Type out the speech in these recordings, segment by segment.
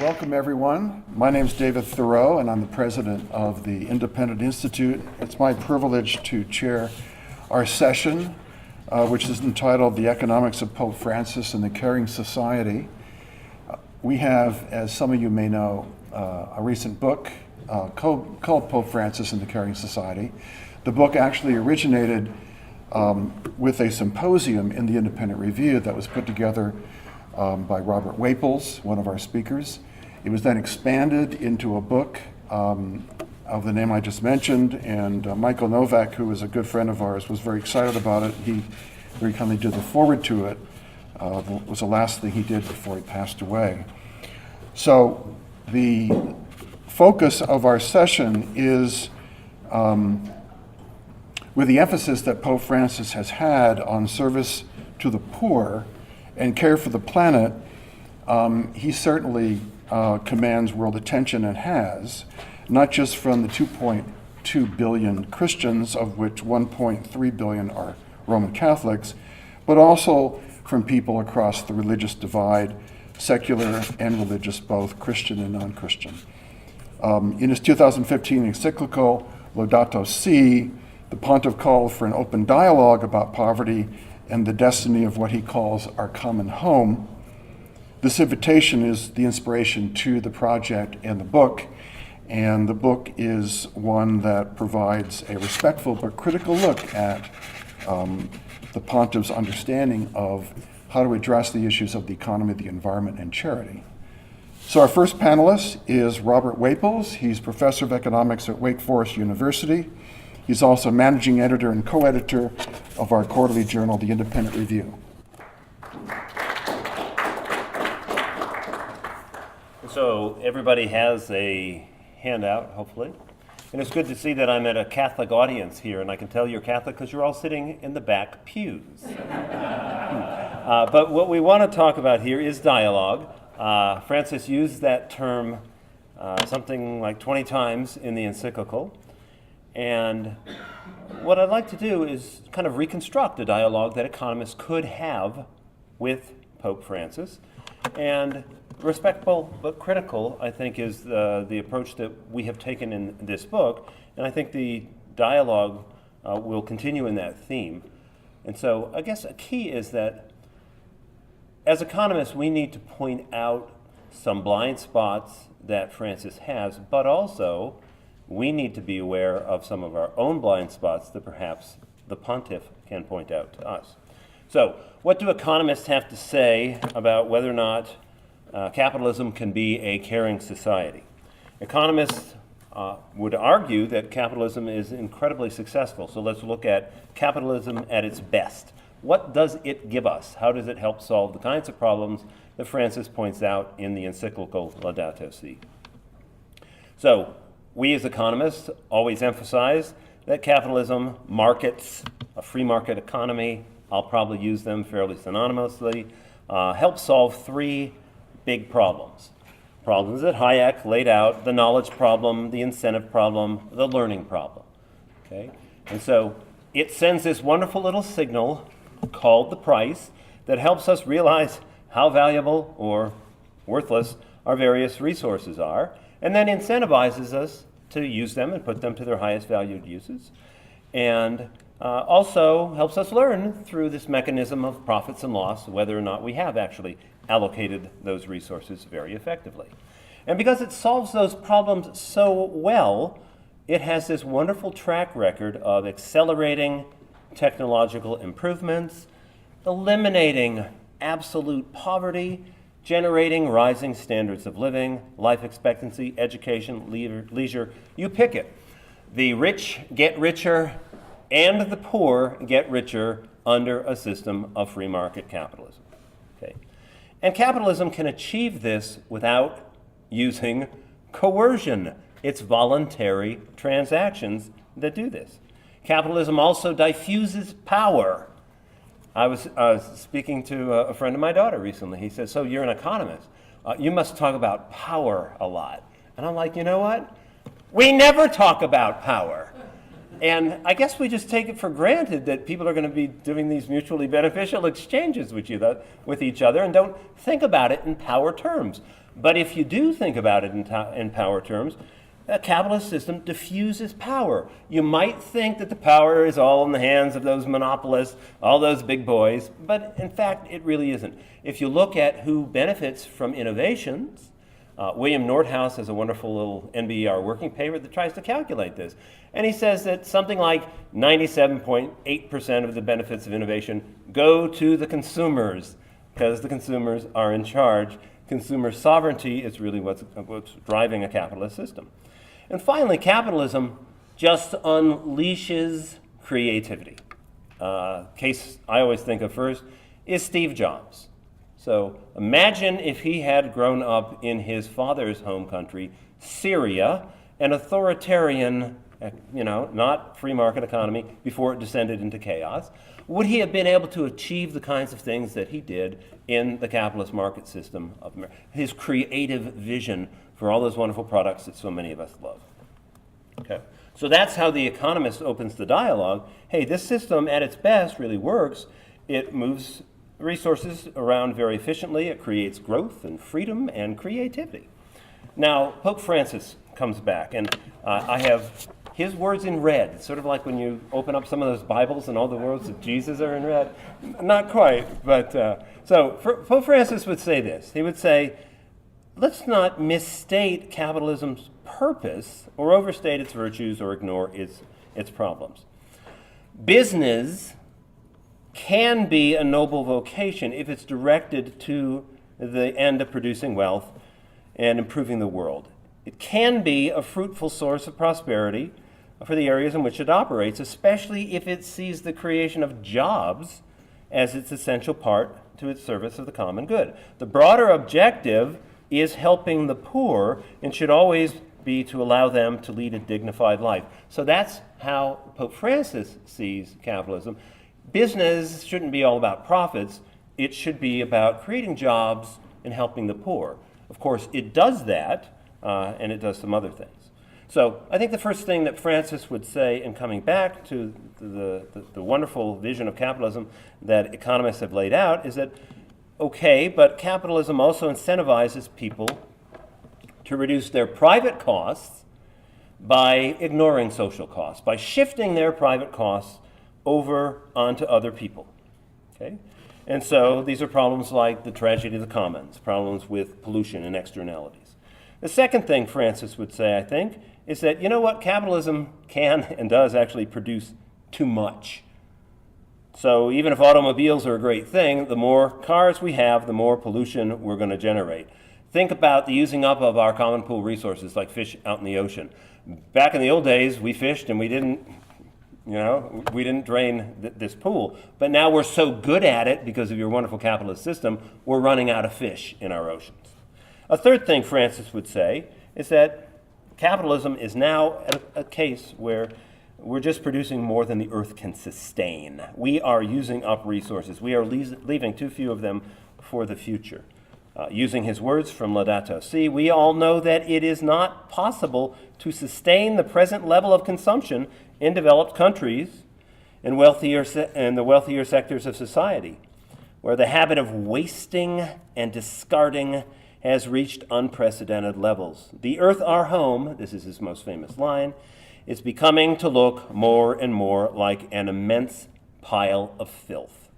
Welcome, everyone. My name is David Theroux, and I'm the president of the Independent Institute. It's my privilege to chair our session, which is entitled The Economics of Pope Francis and the Caring Society. We have, as some of you may know, a recent book called Pope Francis and the Caring Society. The book actually originated with a symposium in the Independent Review that was put together by Robert Waples, one of our speakers. It was then expanded into a book of the name I just mentioned, and Michael Novak, who is a good friend of ours, was very excited about it. He very kindly did the foreword to it. It was the last thing he did before he passed away. So the focus of our session is with the emphasis that Pope Francis has had on service to the poor and care for the planet. He certainly commands world attention and has, not just from the 2.2 billion Christians, of which 1.3 billion are Roman Catholics, but also from people across the religious divide, secular and religious, both Christian and non-Christian. In his 2015 encyclical, Laudato Si, the pontiff called for an open dialogue about poverty and the destiny of what he calls our common home. This invitation is the inspiration to the project and the book is one that provides a respectful but critical look at the pontiff's understanding of how to address the issues of the economy, the environment, and charity. So our first panelist is Robert Waples. He's professor of economics at Wake Forest University. He's also managing editor and co-editor of our quarterly journal, The Independent Review. So everybody has a handout, hopefully. And it's good to see that I'm at a Catholic audience here, and I can tell you're Catholic because you're all sitting in the back pews. But what we want to talk about here is dialogue. Francis used that term something like 20 times in the encyclical. And what I'd like to do is kind of reconstruct a dialogue that economists could have with Pope Francis. And respectful but critical, I think, is the approach that we have taken in this book. And I think the dialogue will continue in that theme. And so I guess a key is that as economists, we need to point out some blind spots that Francis has, but also we need to be aware of some of our own blind spots that perhaps the pontiff can point out to us. So what do economists have to say about whether or not capitalism can be a caring society? Economists would argue that capitalism is incredibly successful. So let's look at capitalism at its best. What does it give us? How does it help solve the kinds of problems that Francis points out in the encyclical Laudato Si? So we as economists always emphasize that capitalism markets, a free market economy, I'll probably use them fairly synonymously, help solve three big problems. Problems that Hayek laid out: the knowledge problem, the incentive problem, the learning problem. Okay? And so it sends this wonderful little signal called the price that helps us realize how valuable or worthless our various resources are, and then incentivizes us to use them and put them to their highest valued uses, and also helps us learn through this mechanism of profits and loss whether or not we have actually allocated those resources very effectively. And because it solves those problems so well, it has this wonderful track record of accelerating technological improvements, eliminating absolute poverty, generating rising standards of living, life expectancy, education, leisure, you pick it. The rich get richer and the poor get richer under a system of free market capitalism. Okay. And capitalism can achieve this without using coercion. It's voluntary transactions that do this. Capitalism also diffuses power. I was speaking to a friend of my daughter recently. He said, so you're an economist. You must talk about power a lot. And I'm like, you know what? We never talk about power. And I guess we just take it for granted that people are going to be doing these mutually beneficial exchanges with each other and don't think about it in power terms. But if you do think about it in power terms, a capitalist system diffuses power. You might think that the power is all in the hands of those monopolists, all those big boys, but in fact, it really isn't. If you look at who benefits from innovations, William Nordhaus has a wonderful little NBER working paper that tries to calculate this. And he says that something like 97.8% of the benefits of innovation go to the consumers, because the consumers are in charge. Consumer sovereignty is really what's driving a capitalist system. And finally, capitalism just unleashes creativity. Case I always think of first is Steve Jobs. So imagine if he had grown up in his father's home country, Syria, an authoritarian, not free market economy before it descended into chaos. Would he have been able to achieve the kinds of things that he did in the capitalist market system of America? His creative vision for all those wonderful products that so many of us love. Okay, so that's how The Economist opens the dialogue. Hey, this system at its best really works. It moves resources around very efficiently. It creates growth and freedom and creativity. Now, Pope Francis comes back, and I have his words in red, sort of like when you open up some of those Bibles and all the words of Jesus are in red. Not quite, but so Pope Francis would say this. He would say, let's not misstate capitalism's purpose or overstate its virtues or ignore its problems. Business can be a noble vocation if it's directed to the end of producing wealth and improving the world. It can be a fruitful source of prosperity for the areas in which it operates, especially if it sees the creation of jobs as its essential part to its service of the common good. The broader objective is helping the poor and should always be to allow them to lead a dignified life. So that's how Pope Francis sees capitalism. Business shouldn't be all about profits. It should be about creating jobs and helping the poor. Of course, it does that, and it does some other things. So I think the first thing that Francis would say in coming back to the wonderful vision of capitalism that economists have laid out is that, okay, but capitalism also incentivizes people to reduce their private costs by ignoring social costs, by shifting their private costs over onto other people. Okay? And so these are problems like the tragedy of the commons, problems with pollution and externalities. The second thing Francis would say, I think, is that, you know what, capitalism can and does actually produce too much. So even if automobiles are a great thing, the more cars we have, the more pollution we're going to generate. Think about the using up of our common pool resources like fish out in the ocean. Back in the old days, we fished and we didn't drain this pool. But now we're so good at it because of your wonderful capitalist system, we're running out of fish in our oceans. A third thing Francis would say is that capitalism is now a case where we're just producing more than the earth can sustain. We are using up resources. We are leaving too few of them for the future. Using his words from Laudato Si, we all know that it is not possible to sustain the present level of consumption in developed countries and the wealthier sectors of society, where the habit of wasting and discarding has reached unprecedented levels. The earth, our home, this is his most famous line, is becoming to look more and more like an immense pile of filth.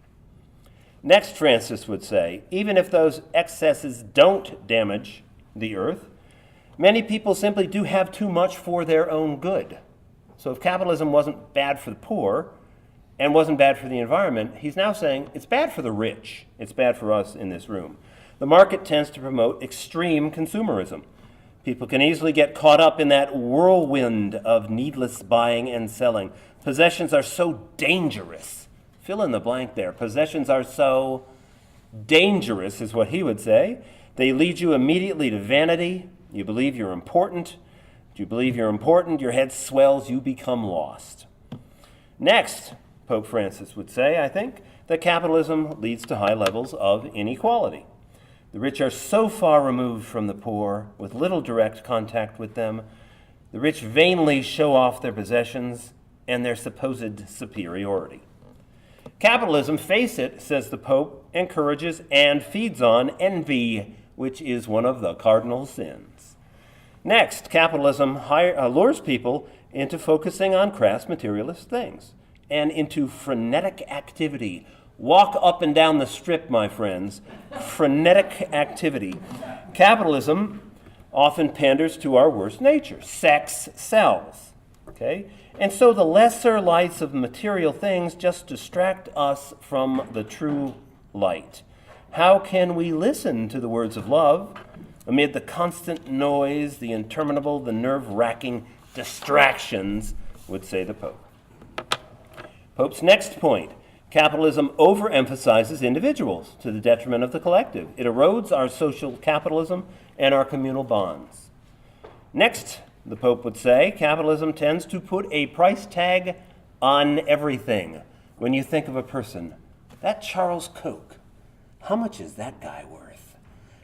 Next, Francis would say, even if those excesses don't damage the earth, many people simply do have too much for their own good. So if capitalism wasn't bad for the poor and wasn't bad for the environment, he's now saying it's bad for the rich. It's bad for us in this room. The market tends to promote extreme consumerism. People can easily get caught up in that whirlwind of needless buying and selling. Possessions are so dangerous. Fill in the blank there. Possessions are so dangerous, is what he would say. They lead you immediately to vanity. You believe you're important. You believe you're important, your head swells, you become lost. Next, Pope Francis would say, I think, that capitalism leads to high levels of inequality. The rich are so far removed from the poor, with little direct contact with them. The rich vainly show off their possessions and their supposed superiority. Capitalism, face it, says the Pope, encourages and feeds on envy, which is one of the cardinal sins. Next, capitalism lures people into focusing on crass materialist things and into frenetic activity. Walk up and down the strip, my friends. Frenetic activity. Capitalism often panders to our worst nature. Sex sells. Okay? And so the lesser lights of material things just distract us from the true light. How can we listen to the words of love amid the constant noise, the interminable, the nerve-wracking distractions, would say the Pope. Pope's next point: capitalism overemphasizes individuals to the detriment of the collective. It erodes our social capitalism and our communal bonds. Next, the Pope would say, capitalism tends to put a price tag on everything. When you think of a person, that Charles Koch, how much is that guy worth?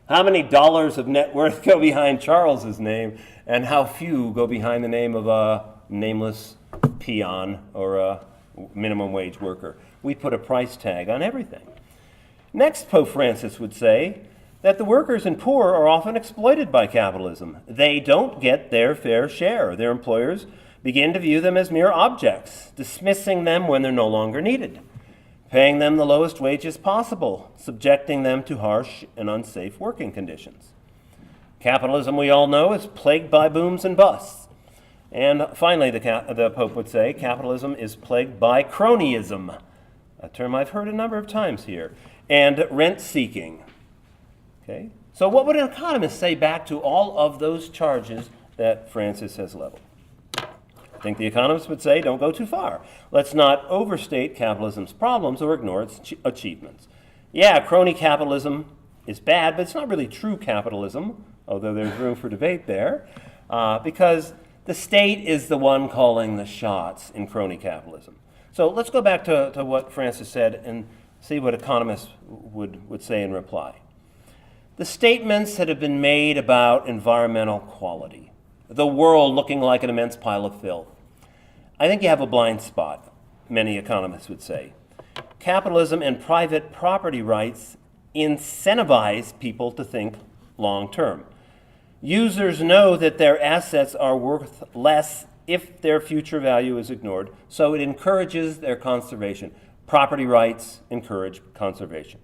How many dollars of net worth go behind Charles's name, and how few go behind the name of a nameless peon or a minimum wage worker? We put a price tag on everything. Next, Pope Francis would say that the workers and poor are often exploited by capitalism. They don't get their fair share. Their employers begin to view them as mere objects, dismissing them when they're no longer needed, paying them the lowest wages possible, subjecting them to harsh and unsafe working conditions. Capitalism, we all know, is plagued by booms and busts. And finally, the Pope would say, capitalism is plagued by cronyism, a term I've heard a number of times here, and rent-seeking. Okay? So what would an economist say back to all of those charges that Francis has leveled? I think the economist would say, don't go too far. Let's not overstate capitalism's problems or ignore its achievements. Yeah, crony capitalism is bad, but it's not really true capitalism, although there's room for debate there, because the state is the one calling the shots in crony capitalism. So let's go back to what Francis said and see what economists would say in reply. The statements that have been made about environmental quality, the world looking like an immense pile of filth, I think you have a blind spot, many economists would say. Capitalism and private property rights incentivize people to think long term. Users know that their assets are worth less if their future value is ignored, so it encourages their conservation. Property rights encourage conservation.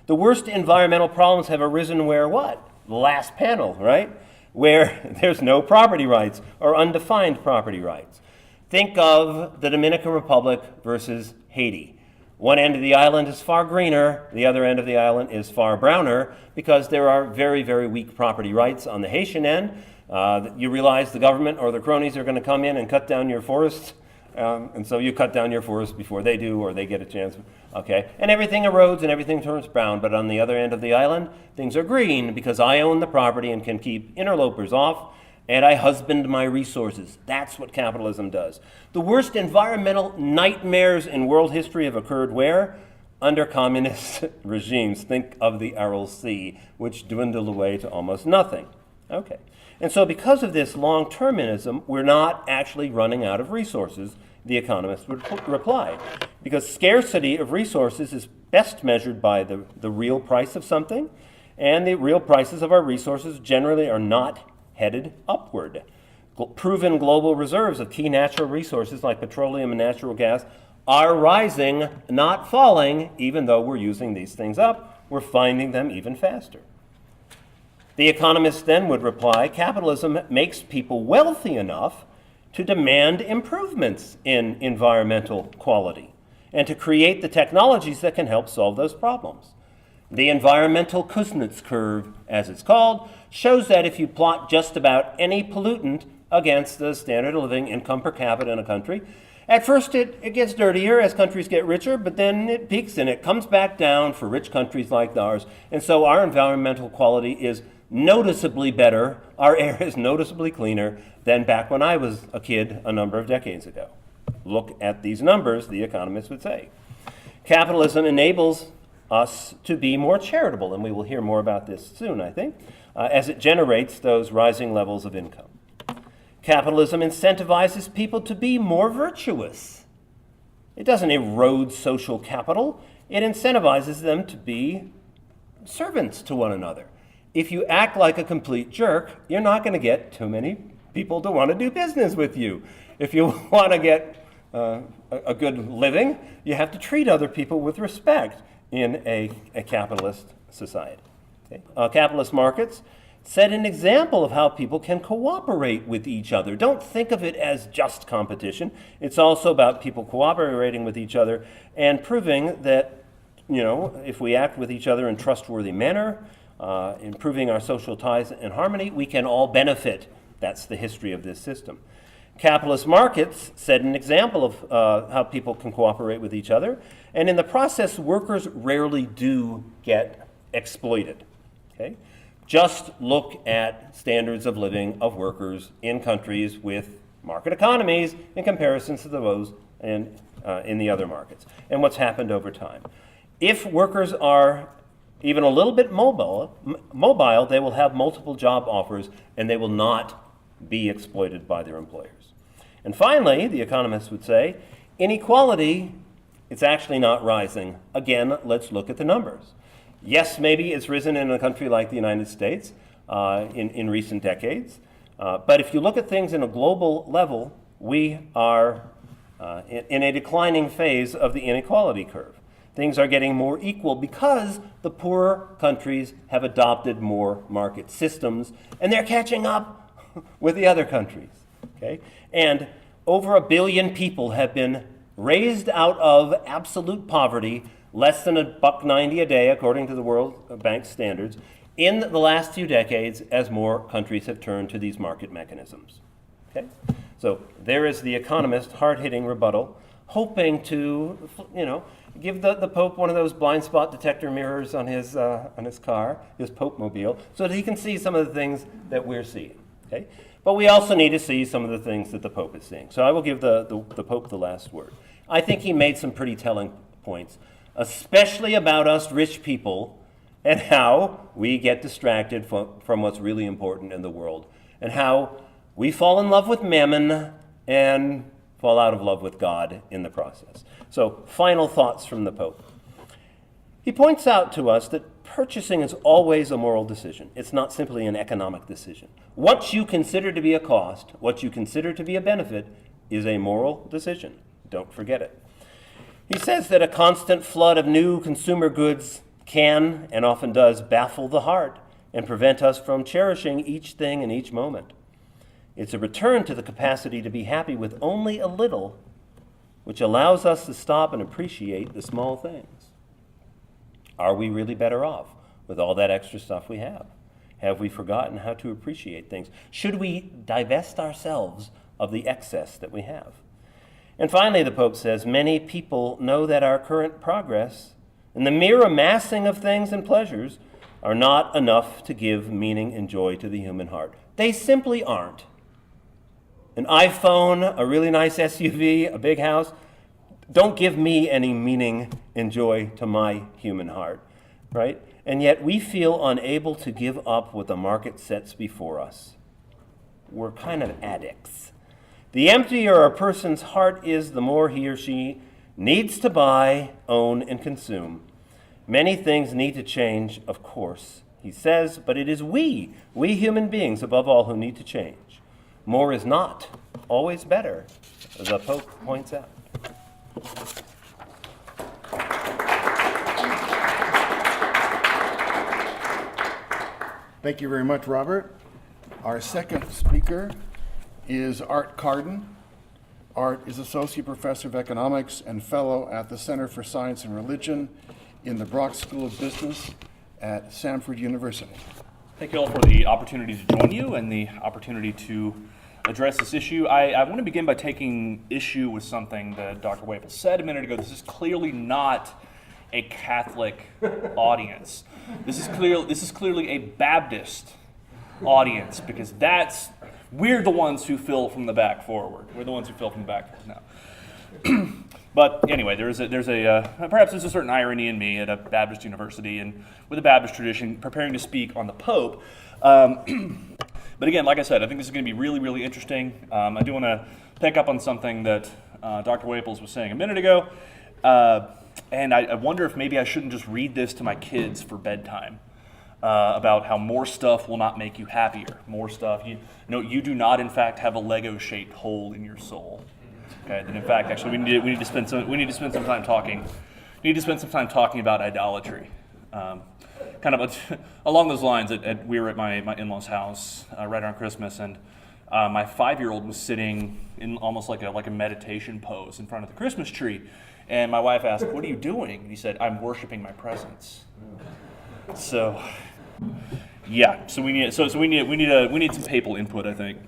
The worst environmental problems have arisen where what? The last panel, right? Where there's no property rights or undefined property rights. Think of the Dominican Republic versus Haiti. One end of the island is far greener, the other end of the island is far browner, because there are very, very weak property rights on the Haitian end. You realize the government or the cronies are going to come in and cut down your forests, and so you cut down your forest before they do, or they get a chance. Okay, and everything erodes and everything turns brown, but on the other end of the island, things are green because I own the property and can keep interlopers off, and I husband my resources. That's what capitalism does. The worst environmental nightmares in world history have occurred where? Under communist regimes. Think of the Aral Sea, which dwindled away to almost nothing. Okay, and so because of this long-termism, we're not actually running out of resources, the economist would reply, because scarcity of resources is best measured by the real price of something, and the real prices of our resources generally are not headed upward. Proven global reserves of key natural resources like petroleum and natural gas are rising, not falling. Even though we're using these things up, we're finding them even faster. The economist then would reply, capitalism makes people wealthy enough to demand improvements in environmental quality and to create the technologies that can help solve those problems. The environmental Kuznets curve, as it's called, shows that if you plot just about any pollutant against the standard of living income per capita in a country, at first it gets dirtier as countries get richer, but then it peaks and it comes back down for rich countries like ours. And so our environmental quality is noticeably better, our air is noticeably cleaner than back when I was a kid a number of decades ago. Look at these numbers, the economists would say. Capitalism enables us to be more charitable, and we will hear more about this soon, I think, as it generates those rising levels of income. Capitalism incentivizes people to be more virtuous. It doesn't erode social capital. It incentivizes them to be servants to one another. If you act like a complete jerk, you're not going to get too many people to want to do business with you. If you want to get a good living, you have to treat other people with respect in a capitalist society. Okay? Capitalist markets set an example of how people can cooperate with each other. Don't think of it as just competition. It's also about people cooperating with each other and proving that, if we act with each other in a trustworthy manner, improving our social ties and harmony, we can all benefit. That's the history of this system. Capitalist markets set an example of how people can cooperate with each other, and in the process, workers rarely do get exploited. Okay? Just look at standards of living of workers in countries with market economies in comparison to those in the other markets, and what's happened over time. If workers are even a little bit mobile, they will have multiple job offers, and they will not be exploited by their employers. And finally, the economists would say, inequality, it's actually not rising. Again, let's look at the numbers. Yes, maybe it's risen in a country like the United States in recent decades. But if you look at things in a global level, we are in a declining phase of the inequality curve. Things are getting more equal because the poorer countries have adopted more market systems, and they're catching up with the other countries. Okay? And over 1 billion people have been raised out of absolute poverty, less than $1.90 a day, according to the World Bank standards, in the last few decades as more countries have turned to these market mechanisms. Okay? So there is the economist hard-hitting rebuttal, hoping to, give the Pope one of those blind spot detector mirrors on his car, his Pope-mobile, so that he can see some of the things that we're seeing. Okay? But we also need to see some of the things that the Pope is seeing. So I will give the Pope the last word. I think he made some pretty telling points, especially about us rich people and how we get distracted from what's really important in the world, and how we fall in love with mammon and fall out of love with God in the process. So, final thoughts from the Pope. He points out to us that purchasing is always a moral decision. It's not simply an economic decision. What you consider to be a cost, what you consider to be a benefit, is a moral decision. Don't forget it. He says that a constant flood of new consumer goods can, and often does, baffle the heart and prevent us from cherishing each thing in each moment. It's a return to the capacity to be happy with only a little, which allows us to stop and appreciate the small things. Are we really better off with all that extra stuff we have? Have we forgotten how to appreciate things? Should we divest ourselves of the excess that we have? And finally, the Pope says, many people know that our current progress and the mere amassing of things and pleasures are not enough to give meaning and joy to the human heart. They simply aren't. An iPhone, a really nice SUV, a big house, don't give me any meaning and joy to my human heart, right? And yet we feel unable to give up what the market sets before us. We're kind of addicts. The emptier a person's heart is, the more he or she needs to buy, own, and consume. Many things need to change, of course, he says, but it is we human beings above all, who need to change. More is not always better, as the Pope points out. Thank you very much, Robert. Our second speaker is Art Carden. Art is Associate Professor of Economics and Fellow at the Center for Science and Religion in the Brock School of Business at Samford University. Thank you all for the opportunity to join you and the opportunity to address this issue. I want to begin by taking issue with something that Dr. Waples said a minute ago. This is clearly not a Catholic audience. This is clearly a Baptist audience, because we're the ones who fill from the back forward. We're the ones who fill from the back now. But anyway, perhaps there's a certain irony in me at a Baptist university and with a Baptist tradition preparing to speak on the Pope. But again, like I said, I think this is going to be really, really interesting. I do want to pick up on something that Dr. Waples was saying a minute ago. And I wonder if maybe I shouldn't just read this to my kids for bedtime. about how more stuff will not make you happier. More stuff, you do not in fact have a Lego-shaped hole in your soul. Okay, that in fact, actually, we need to spend some time talking. We need to spend some time talking about idolatry. Kind of along those lines. We were at my in-laws' house right around Christmas, and my 5-year-old was sitting in almost like a meditation pose in front of the Christmas tree, and my wife asked, "What are you doing?" And he said, "I'm worshiping my presents." So, yeah. So we need some papal input, I think.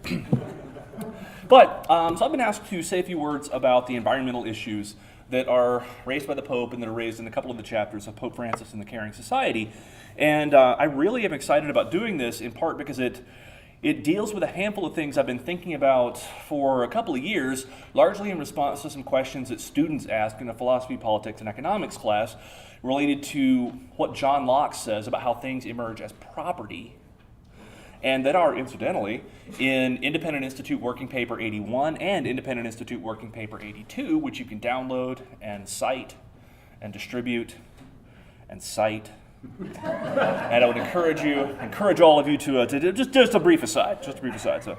But so I've been asked to say a few words about the environmental issues that are raised by the Pope and that are raised in a couple of the chapters of Pope Francis and the Caring Society. And I really am excited about doing this, in part because it deals with a handful of things I've been thinking about for a couple of years, largely in response to some questions that students ask in a philosophy, politics, and economics class related to what John Locke says about how things emerge as property, and that are, incidentally, in Independent Institute Working Paper 81 and Independent Institute Working Paper 82, which you can download and cite and distribute and cite. And I would encourage all of you to just a brief aside. So,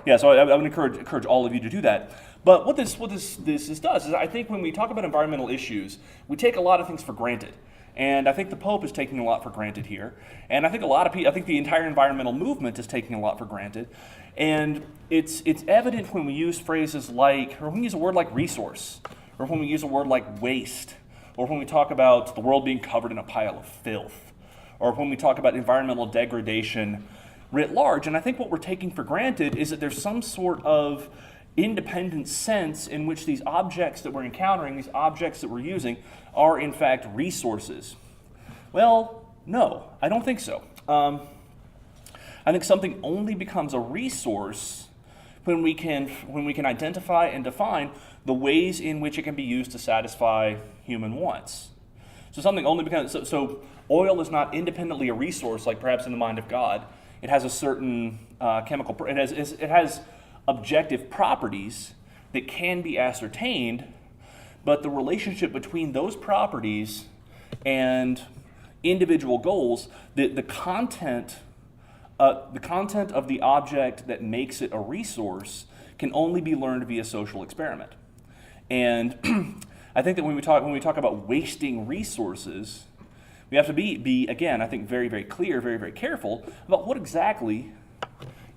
yeah. So I would encourage all of you to do that. But what this does is, I think when we talk about environmental issues, we take a lot of things for granted, and I think the Pope is taking a lot for granted here, and I think I think the entire environmental movement is taking a lot for granted, and it's evident when we use phrases like, or when we use a word like resource, or when we use a word like waste, or when we talk about the world being covered in a pile of filth, or when we talk about environmental degradation writ large. And I think what we're taking for granted is that there's some sort of independent sense in which these objects that we're encountering, these objects that we're using, are in fact resources. Well, no, I don't think so. I think something only becomes a resource when we can identify and define the ways in which it can be used to satisfy human wants. So something only becomes, so oil is not independently a resource, like perhaps in the mind of God. It has a certain chemical, it has objective properties that can be ascertained, but the relationship between those properties and individual goals, the content of the object that makes it a resource can only be learned via social experiment. And I think that when we talk about wasting resources, we have to be again, I think, very, very clear, very, very careful about what exactly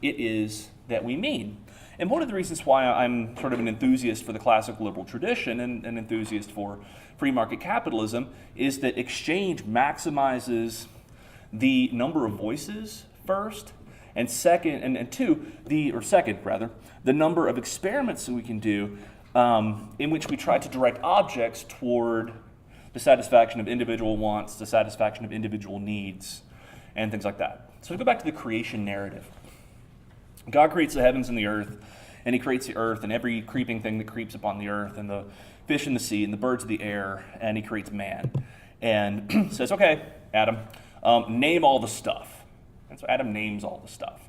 it is that we mean. And one of the reasons why I'm sort of an enthusiast for the classical liberal tradition and an enthusiast for free market capitalism is that exchange maximizes the number of voices first, and second, the number of experiments that we can do in which we try to direct objects toward the satisfaction of individual wants, the satisfaction of individual needs, and things like that. So to go back to the creation narrative. God creates the heavens and the earth, and he creates the earth and every creeping thing that creeps upon the earth, and the fish in the sea, and the birds of the air, and he creates man. And says, okay, Adam, name all the stuff. And so Adam names all the stuff.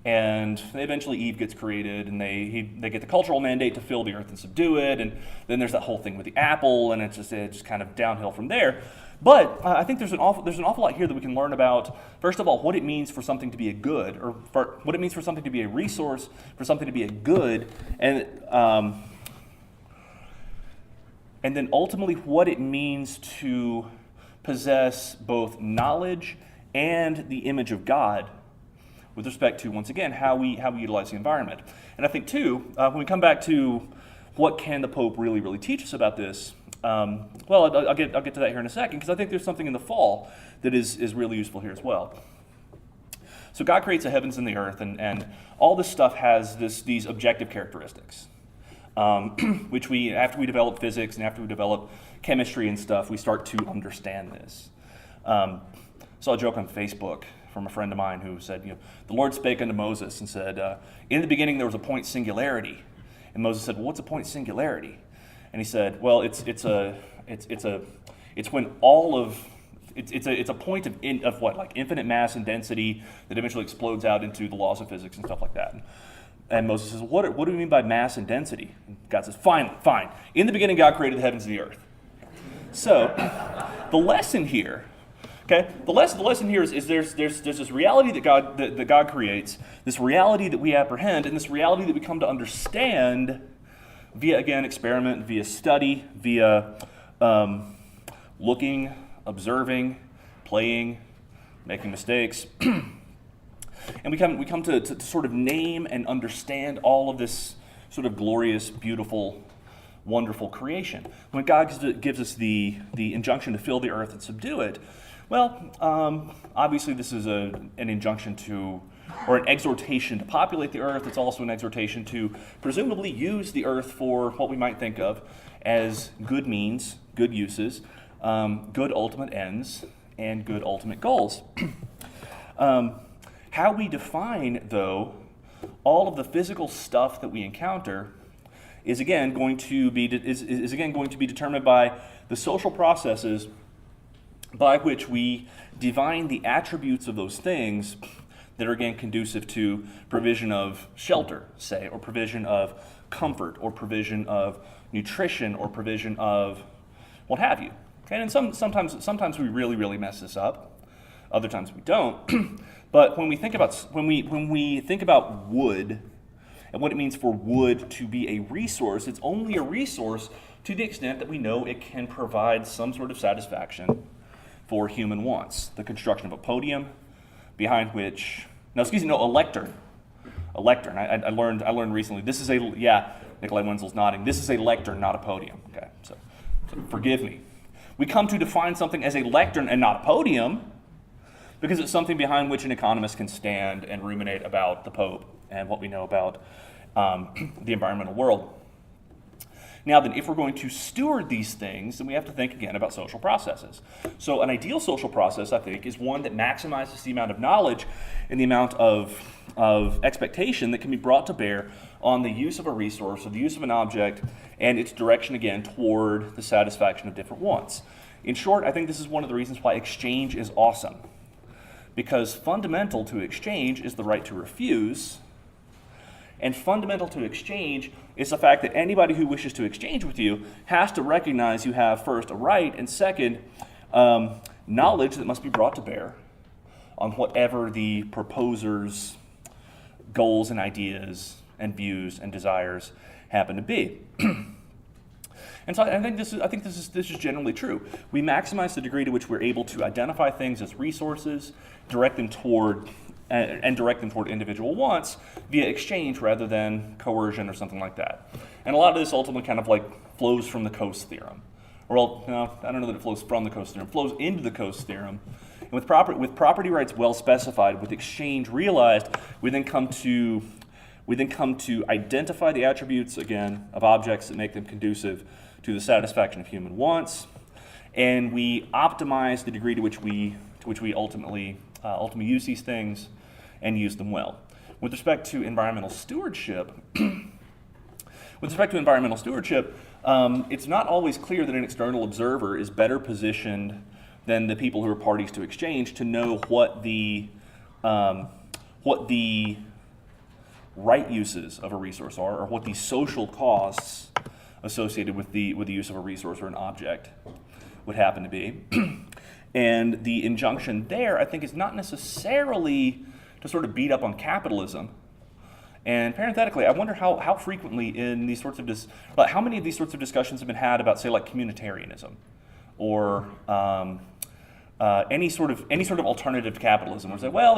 And eventually Eve gets created, and they get the cultural mandate to fill the earth and subdue it, and then there's that whole thing with the apple, and it's just kind of downhill from there. But I think there's an awful lot here that we can learn about, first of all, what it means for something to be a good, or what it means for something to be a resource, for something to be a good, and then ultimately what it means to possess both knowledge and the image of God with respect to, once again, how we utilize the environment. And I think, too, when we come back to what can the Pope really teach us about this, well, I'll get to that here in a second, because I think there's something in the fall that is really useful here as well. So God creates the heavens and the earth, and all this stuff has these objective characteristics, which after we develop physics and after we develop chemistry and stuff, we start to understand this. Saw a joke on Facebook from a friend of mine who said, the Lord spake unto Moses and said, in the beginning there was a point singularity. And Moses said, well, what's a point singularity? And he said, well, it's when all of it's a point of what, like infinite mass and density that eventually explodes out into the laws of physics and stuff like that. And Moses says, what do we mean by mass and density? And God says, fine. In the beginning, God created the heavens and the earth. So the lesson here, Okay, the lesson here is there's this reality that God creates, this reality that we apprehend, and this reality that we come to understand via, again, experiment, via study, via looking, observing, playing, making mistakes. And we come to sort of name and understand all of this sort of glorious, beautiful, wonderful creation. When God gives us the injunction to fill the earth and subdue it, well, obviously this is an injunction to, or an exhortation to populate the earth. It's also an exhortation to presumably use the earth for what we might think of as good means, good uses, good ultimate ends, and good ultimate goals. How we define, though, all of the physical stuff that we encounter is again going to be determined by the social processes by which we divine the attributes of those things that are again conducive to provision of shelter, say, or provision of comfort, or provision of nutrition, or provision of what have you. Okay, and sometimes we really mess this up. Other times we don't. But when we think about wood and what it means for wood to be a resource, it's only a resource to the extent that we know it can provide some sort of satisfaction for human wants. The construction of a podium, behind which, a lectern. A lectern. I learned recently. This is Nikolai Wenzel's nodding. This is a lectern, not a podium. Okay, so forgive me. We come to define something as a lectern and not a podium because it's something behind which an economist can stand and ruminate about the Pope and what we know about the environmental world. Now then, if we're going to steward these things, then we have to think again about social processes. So an ideal social process, I think, is one that maximizes the amount of knowledge and the amount of expectation that can be brought to bear on the use of a resource or the use of an object and its direction, again, toward the satisfaction of different wants. In short, I think this is one of the reasons why exchange is awesome. Because fundamental to exchange is the right to refuse, and fundamental to exchange is the fact that anybody who wishes to exchange with you has to recognize you have, first, a right, and second, knowledge that must be brought to bear on whatever the proposer's goals and ideas and views and desires happen to be. And so I think this is generally true. We maximize the degree to which we're able to identify things as resources, direct them toward individual wants via exchange rather than coercion or something like that. And a lot of this ultimately kind of like flows from the Coase theorem. Well, no, I don't know that it flows from the Coase theorem. It flows into the Coase theorem. And with property rights well specified, with exchange realized, we then come to identify the attributes, again, of objects that make them conducive to the satisfaction of human wants, and we optimize the degree to which we ultimately use these things and use them well. With respect to environmental stewardship, it's not always clear that an external observer is better positioned than the people who are parties to exchange to know what the right uses of a resource are, or what the social costs associated with the use of a resource or an object would happen to be. And the injunction there, I think, is not necessarily to sort of beat up on capitalism. And parenthetically, I wonder how frequently in these sorts of how many of these sorts of discussions have been had about, say, like communitarianism, or any sort of alternative to capitalism, where say, well,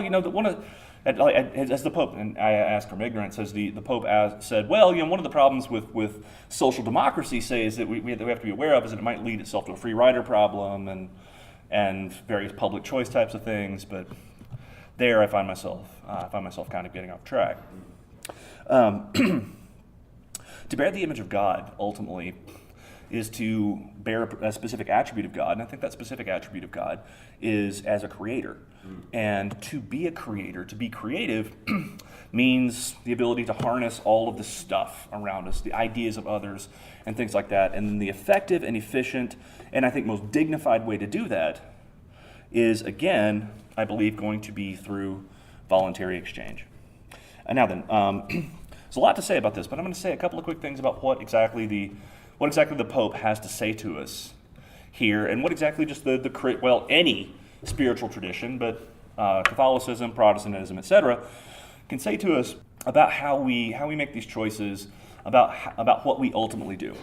as the Pope, and I ask from ignorance, as the Pope said, well, one of the problems with social democracy, say, is that we have to be aware of is that it might lead itself to a free rider problem and various public choice types of things. But there, I find myself kind of getting off track. To bear the image of God, ultimately, is to bear a specific attribute of God, and I think that specific attribute of God is as a creator. And to be a creator, to be creative, means the ability to harness all of the stuff around us, the ideas of others, and things like that. And the effective and efficient, and I think most dignified way to do that is, again, I believe, going to be through voluntary exchange. And now then, there's a lot to say about this, but I'm going to say a couple of quick things about what exactly the Pope has to say to us here, and what exactly just any spiritual tradition, but Catholicism, Protestantism, etc., can say to us about how we make these choices, about what we ultimately do.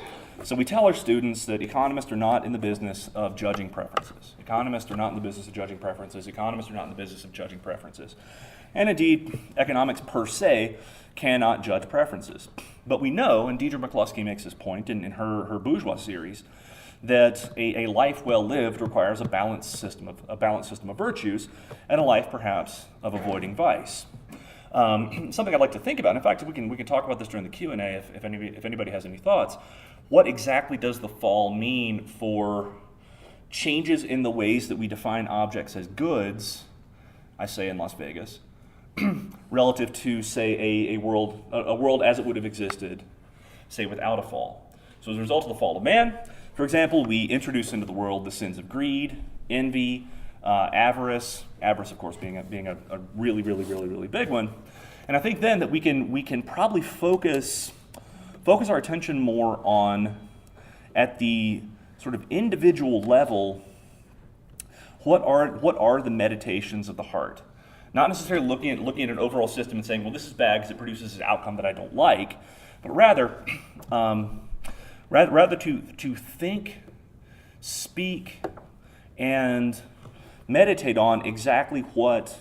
So we tell our students that economists are not in the business of judging preferences. Economists are not in the business of judging preferences. Economists are not in the business of judging preferences. And indeed, economics per se cannot judge preferences. But we know, and Deidre McCluskey makes this point in her bourgeois series, that a life well lived requires a balanced system of virtues, and a life perhaps of avoiding vice. Something I'd like to think about. In fact, we can talk about this during the Q&A if anybody has any thoughts. What exactly does the fall mean for changes in the ways that we define objects as goods? I say in Las Vegas, relative to, say, a world as it would have existed, say, without a fall. So as a result of the fall of man, for example, we introduce into the world the sins of greed, envy, avarice, of course, being a really, really, really, really big one. And I think then that we can probably focus our attention more on, at the sort of individual level, what are the meditations of the heart? Not necessarily looking at an overall system and saying, well, this is bad because it produces an outcome that I don't like, but rather to think, speak, and meditate on exactly what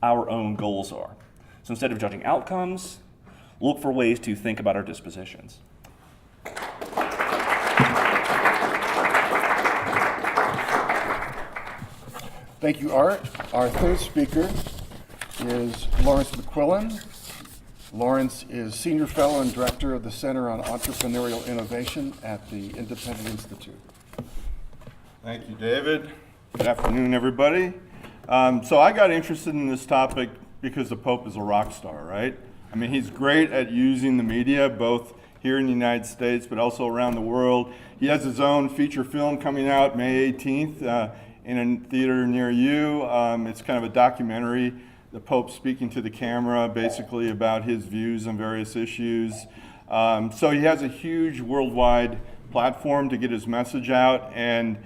our own goals are. So instead of judging outcomes, look for ways to think about our dispositions. Thank you, Art. Our third speaker is Lawrence McQuillan. Lawrence is Senior Fellow and Director of the Center on Entrepreneurial Innovation at the Independent Institute. Thank you, David. Good afternoon, everybody. So I got interested in this topic because the Pope is a rock star, right? I mean, he's great at using the media, both here in the United States, but also around the world. He has his own feature film coming out May 18th in a theater near you. It's kind of a documentary, the Pope speaking to the camera, basically about his views on various issues. So he has a huge worldwide platform to get his message out, and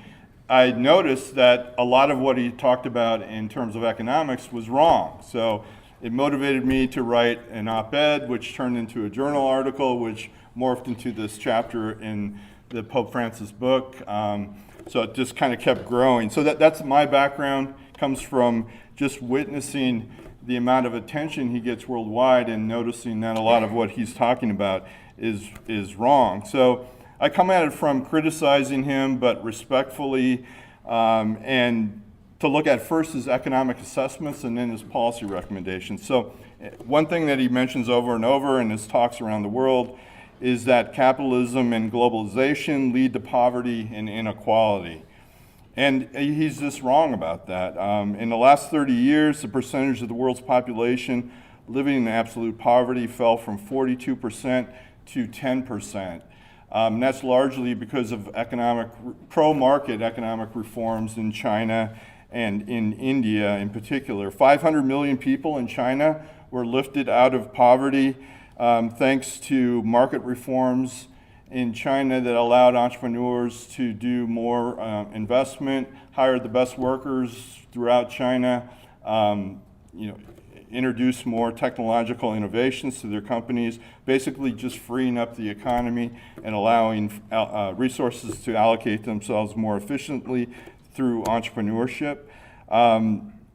I noticed that a lot of what he talked about in terms of economics was wrong. So it motivated me to write an op-ed, which turned into a journal article, which morphed into this chapter in the Pope Francis book. So it just kind of kept growing. So that's my background, comes from just witnessing the amount of attention he gets worldwide and noticing that a lot of what he's talking about is wrong. So I come at it from criticizing him, but respectfully, and to look at first his economic assessments and then his policy recommendations. So one thing that he mentions over and over in his talks around the world is that capitalism and globalization lead to poverty and inequality. And he's just wrong about that. In the last 30 years, the percentage of the world's population living in absolute poverty fell from 42% to 10%. That's largely because of pro-market economic reforms in China and in India in particular. 500 million people in China were lifted out of poverty thanks to market reforms in China that allowed entrepreneurs to do more investment, hire the best workers throughout China, introduce more technological innovations to their companies, basically just freeing up the economy and allowing resources to allocate themselves more efficiently through entrepreneurship.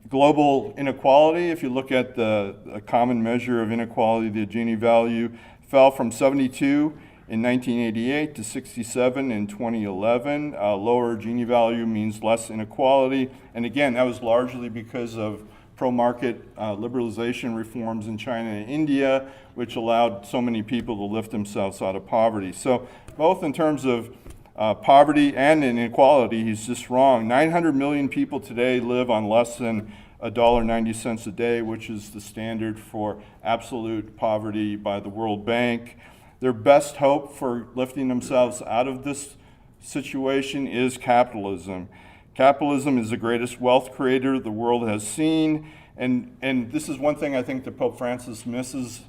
Global inequality, if you look at the common measure of inequality, the Gini value, fell from 72 in 1988 to 67 in 2011. Lower Gini value means less inequality. And again, that was largely because of pro-market liberalization reforms in China and India, which allowed so many people to lift themselves out of poverty. So both in terms of poverty and inequality, he's just wrong. 900 million people today live on less than $1.90 a day, which is the standard for absolute poverty by the World Bank. Their best hope for lifting themselves out of this situation is capitalism. Capitalism is the greatest wealth creator the world has seen, and this is one thing I think that Pope Francis misses,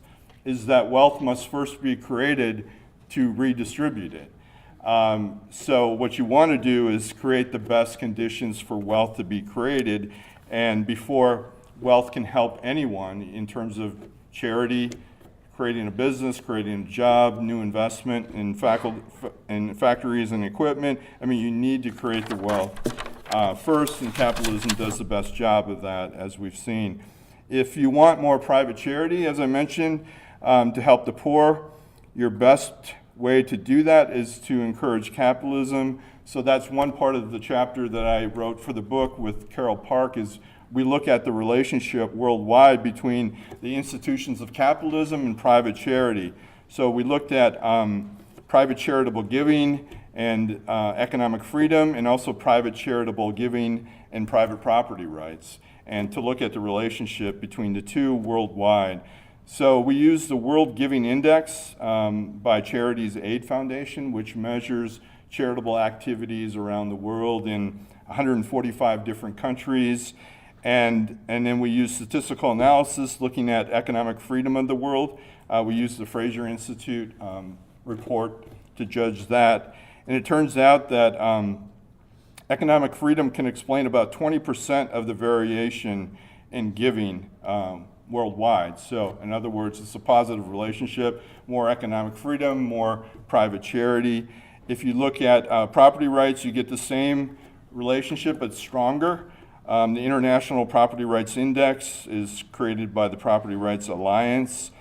is that wealth must first be created to redistribute it. So what you want to do is create the best conditions for wealth to be created, and before wealth can help anyone in terms of charity, creating a business, creating a job, new investment in factories and equipment. I mean, you need to create the wealth first, and capitalism does the best job of that, as we've seen. If you want more private charity, as I mentioned, to help the poor, your best way to do that is to encourage capitalism. So that's one part of the chapter that I wrote for the book with Carol Park, is we look at the relationship worldwide between the institutions of capitalism and private charity. So we looked at private charitable giving and economic freedom, and also private charitable giving and private property rights, and to look at the relationship between the two worldwide. So we use the World Giving Index by Charities Aid Foundation, which measures charitable activities around the world in 145 different countries. And then we use statistical analysis looking at economic freedom of the world. We use the Fraser Institute report to judge that. And it turns out that economic freedom can explain about 20% of the variation in giving worldwide. So in other words, it's a positive relationship, more economic freedom, more private charity. If you look at property rights, you get the same relationship, but stronger. The International Property Rights Index is created by the Property Rights Alliance.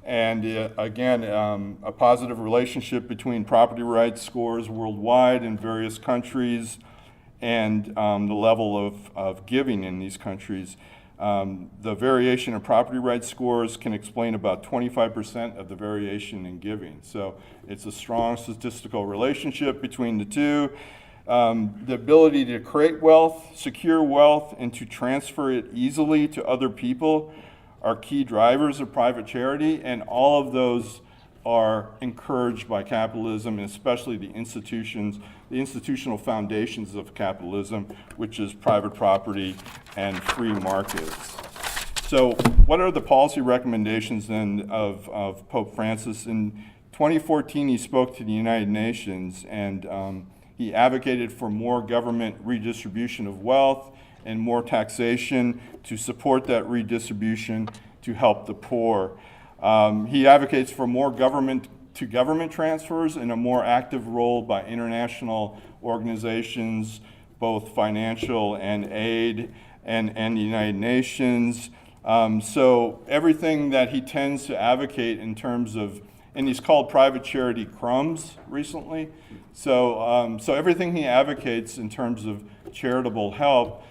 And again, a positive relationship between property rights scores worldwide in various countries and the level of giving in these countries. The variation in property rights scores can explain about 25% of the variation in giving. So it's a strong statistical relationship between the two. The ability to create wealth, secure wealth, and to transfer it easily to other people are key drivers of private charity, and all of those are encouraged by capitalism, and especially the institutional foundations of capitalism, which is private property and free markets. So what are the policy recommendations then of Pope Francis? In 2014, he spoke to the United Nations, and he advocated for more government redistribution of wealth and more taxation to support that redistribution to help the poor. He advocates for more government-to-government transfers and a more active role by international organizations, both financial and aid, and the United Nations. So everything that he tends to advocate in terms of, and he's called private charity crumbs recently. So everything he advocates in terms of charitable help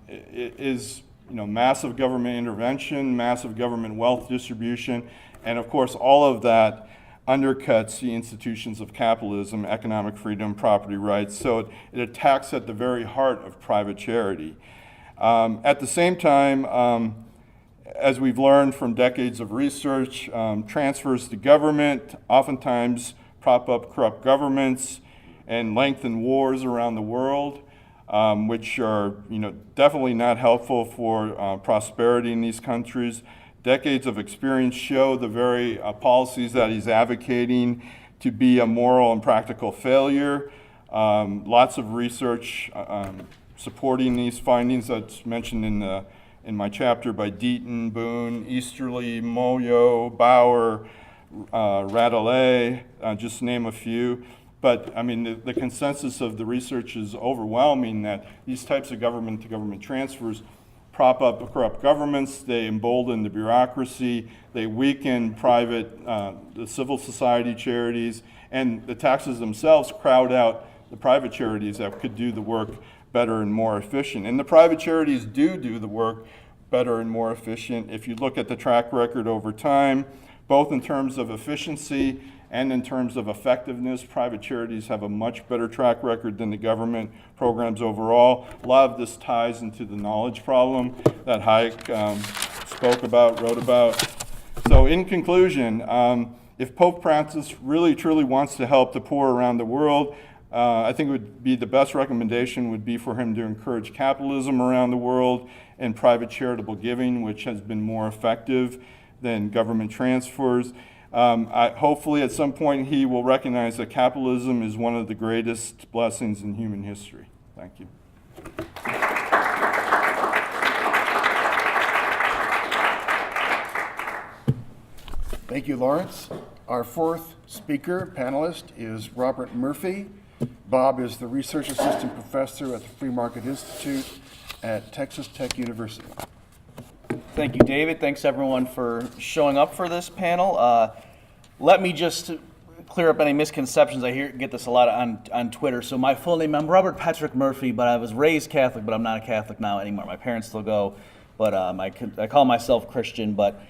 is massive government intervention, massive government wealth distribution, and of course all of that undercuts the institutions of capitalism, economic freedom, property rights. So it attacks at the very heart of private charity. At the same time, as we've learned from decades of research, transfers to government oftentimes prop up corrupt governments and lengthen wars around the world, which are definitely not helpful for prosperity in these countries. Decades of experience show the very policies that he's advocating to be a moral and practical failure. Lots of research supporting these findings that's mentioned in my chapter by Deaton, Boone, Easterly, Moyo, Bauer, Radillet, just to name a few. But I mean, the consensus of the research is overwhelming that these types of government-to-government transfers prop up corrupt governments, they embolden the bureaucracy, they weaken the civil society charities, and the taxes themselves crowd out the private charities that could do the work better and more efficient. And the private charities do the work better and more efficient. If you look at the track record over time, both in terms of efficiency and in terms of effectiveness, private charities have a much better track record than the government programs overall. A lot of this ties into the knowledge problem that Hayek wrote about. So in conclusion, if Pope Francis really truly wants to help the poor around the world, I think it would be the best recommendation would be for him to encourage capitalism around the world and private charitable giving, which has been more effective than government transfers. Hopefully at some point he will recognize that capitalism is one of the greatest blessings in human history. Thank you. Thank you, Lawrence. Our fourth speaker, panelist, is Robert Murphy. Bob is the Research Assistant Professor at the Free Market Institute at Texas Tech University. Thank you, David. Thanks, everyone, for showing up for this panel. Let me just clear up any misconceptions. I get this a lot on Twitter. So my full name, I'm Robert Patrick Murphy, but I was raised Catholic, but I'm not a Catholic now anymore. My parents still go, but I call myself Christian, but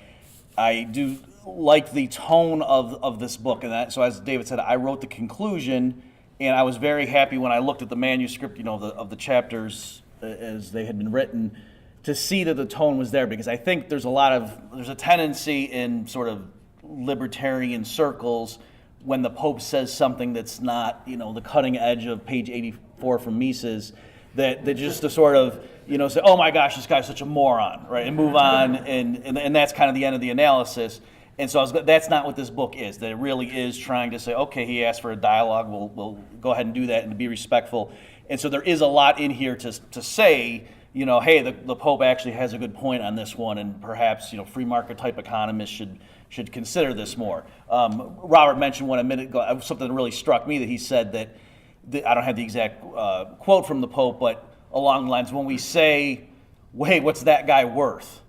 I do like the tone of this book. And so as David said, I wrote the conclusion, and I was very happy when I looked at the manuscript, of the chapters as they had been written, to see that the tone was there, because I think there's a tendency in sort of libertarian circles when the Pope says something that's not, the cutting edge of page 84 from Mises, that just to sort of, say, oh my gosh, this guy's such a moron, right, and move on, and that's kind of the end of the analysis. And so that's not what this book is. That it really is trying to say, okay, he asked for a dialogue, we'll go ahead and do that and to be respectful. And so there is a lot in here to say, hey, the Pope actually has a good point on this one, and perhaps free market type economists should consider this more. Robert mentioned one a minute ago, something that really struck me, that he said that I don't have the exact quote from the Pope, but along the lines, when we say, well, hey, what's that guy worth?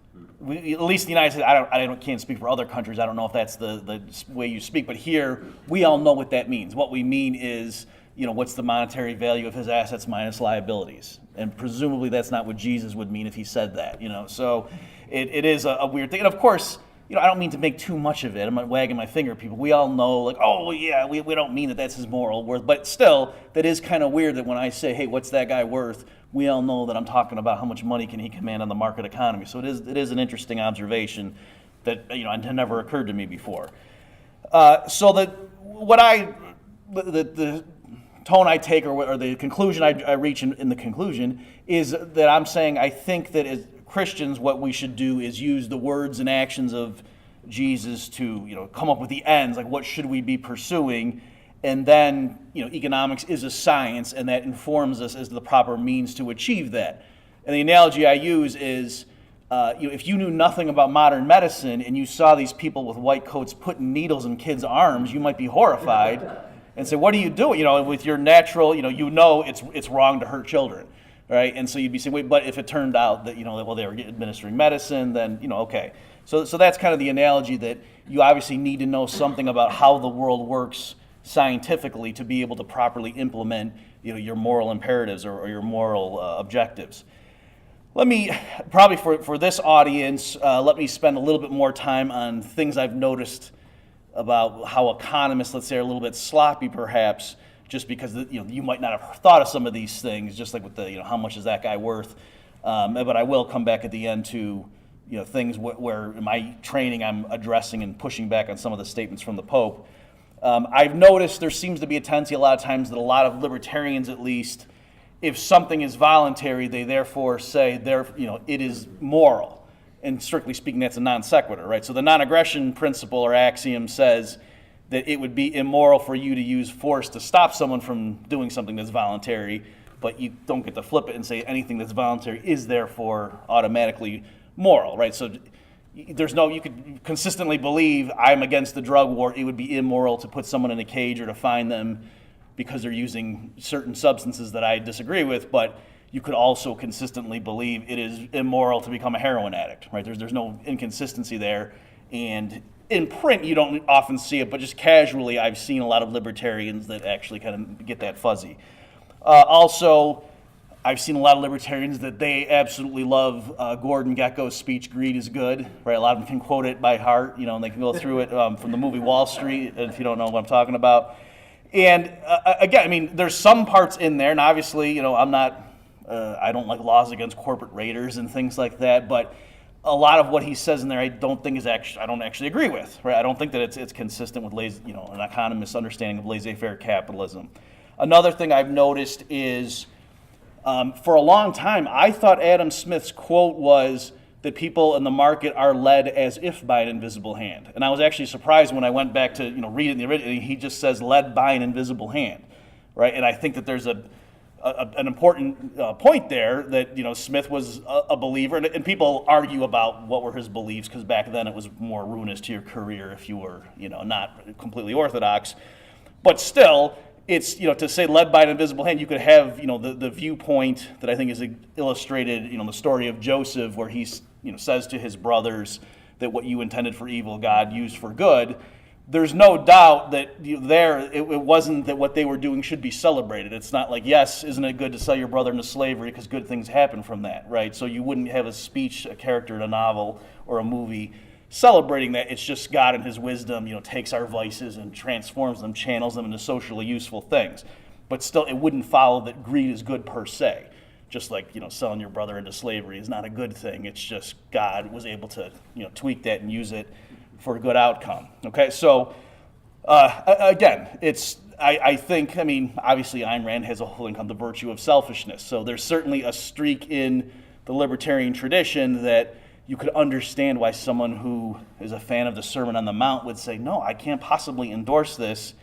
At least in the United States, I can't speak for other countries. I don't know if that's the way you speak, but here we all know what that means. What we mean is, what's the monetary value of his assets minus liabilities, and presumably that's not what Jesus would mean if he said that. So it is a weird thing, and of course, I don't mean to make too much of it. I'm not wagging my finger at people. We all know, like, oh yeah, we don't mean that that's his moral worth, but still, that is kind of weird that when I say, hey, what's that guy worth? We all know that I'm talking about how much money can he command on the market economy. So it is an interesting observation that had never occurred to me before. So the tone I take, or the conclusion I reach in the conclusion, is that I'm saying I think that as Christians, what we should do is use the words and actions of Jesus to come up with the ends, like what should we be pursuing. And then, economics is a science, and that informs us as the proper means to achieve that. And the analogy I use is, if you knew nothing about modern medicine and you saw these people with white coats putting needles in kids' arms, you might be horrified and say, what are you doing? With your natural, it's wrong to hurt children, right? And so you'd be saying, wait, but if it turned out that, they were administering medicine, then, okay. So that's kind of the analogy, that you obviously need to know something about how the world works scientifically to be able to properly implement your moral imperatives or your moral objectives. Let me, probably for this audience, let me spend a little bit more time on things I've noticed about how economists, let's say, are a little bit sloppy perhaps, just because you might not have thought of some of these things, just like with the how much is that guy worth. But I will come back at the end to things where in my training I'm addressing and pushing back on some of the statements from the Pope. I've noticed there seems to be a tendency a lot of times that a lot of libertarians, at least, if something is voluntary, they therefore say it is moral. And strictly speaking, that's a non sequitur, right? So the non-aggression principle or axiom says that it would be immoral for you to use force to stop someone from doing something that's voluntary, but you don't get to flip it and say anything that's voluntary is therefore automatically moral, right? So you could consistently believe I'm against the drug war. It would be immoral to put someone in a cage or to fine them because they're using certain substances that I disagree with, but you could also consistently believe it is immoral to become a heroin addict, right? There's no inconsistency there. And in print, you don't often see it, but just casually, I've seen a lot of libertarians that actually kind of get that fuzzy. Also, I've seen a lot of libertarians that they absolutely love Gordon Gekko's speech, "Greed is good," right? A lot of them can quote it by heart, and they can go through it from the movie Wall Street, if you don't know what I'm talking about. And again, there's some parts in there, and obviously, I don't like laws against corporate raiders and things like that, but a lot of what he says in there, I don't actually agree with, right? I don't think that it's consistent with an economist's understanding of laissez-faire capitalism. Another thing I've noticed is, for a long time, I thought Adam Smith's quote was, that people in the market are led as if by an invisible hand. And I was actually surprised when I went back to read it in the original. He just says led by an invisible hand, right? And I think that there's an important point there that Smith was a believer, and people argue about what were his beliefs because back then it was more ruinous to your career if you were not completely orthodox. But still, it's to say led by an invisible hand. You could have the viewpoint that I think is illustrated the story of Joseph, where he says to his brothers that what you intended for evil, God used for good. There's no doubt that it wasn't that what they were doing should be celebrated. It's not like, yes, isn't it good to sell your brother into slavery because good things happen from that, right? So you wouldn't have a speech, a character in a novel or a movie celebrating that. It's just God in his wisdom, takes our vices and transforms them, channels them into socially useful things. But still, it wouldn't follow that greed is good per se. Just like, selling your brother into slavery is not a good thing. It's just God was able to, tweak that and use it for a good outcome. Okay, so again, I think, obviously Ayn Rand has a whole thing called the virtue of selfishness. So there's certainly a streak in the libertarian tradition that you could understand why someone who is a fan of the Sermon on the Mount would say, no, I can't possibly endorse this.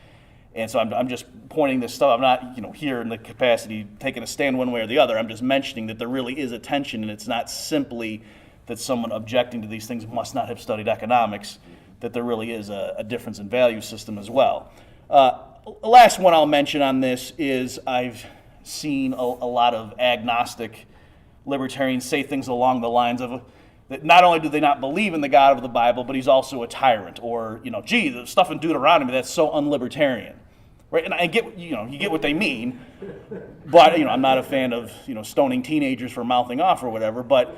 And so I'm just pointing this stuff. I'm not, here in the capacity taking a stand one way or the other. I'm just mentioning that there really is a tension, and it's not simply that someone objecting to these things must not have studied economics, that there really is a difference in value system as well. Last one I'll mention on this is I've seen a lot of agnostic libertarians say things along the lines of that not only do they not believe in the God of the Bible, but he's also a tyrant, or, gee, the stuff in Deuteronomy, that's so unlibertarian. Right, and I get, you get what they mean, but, I'm not a fan of, stoning teenagers for mouthing off or whatever, but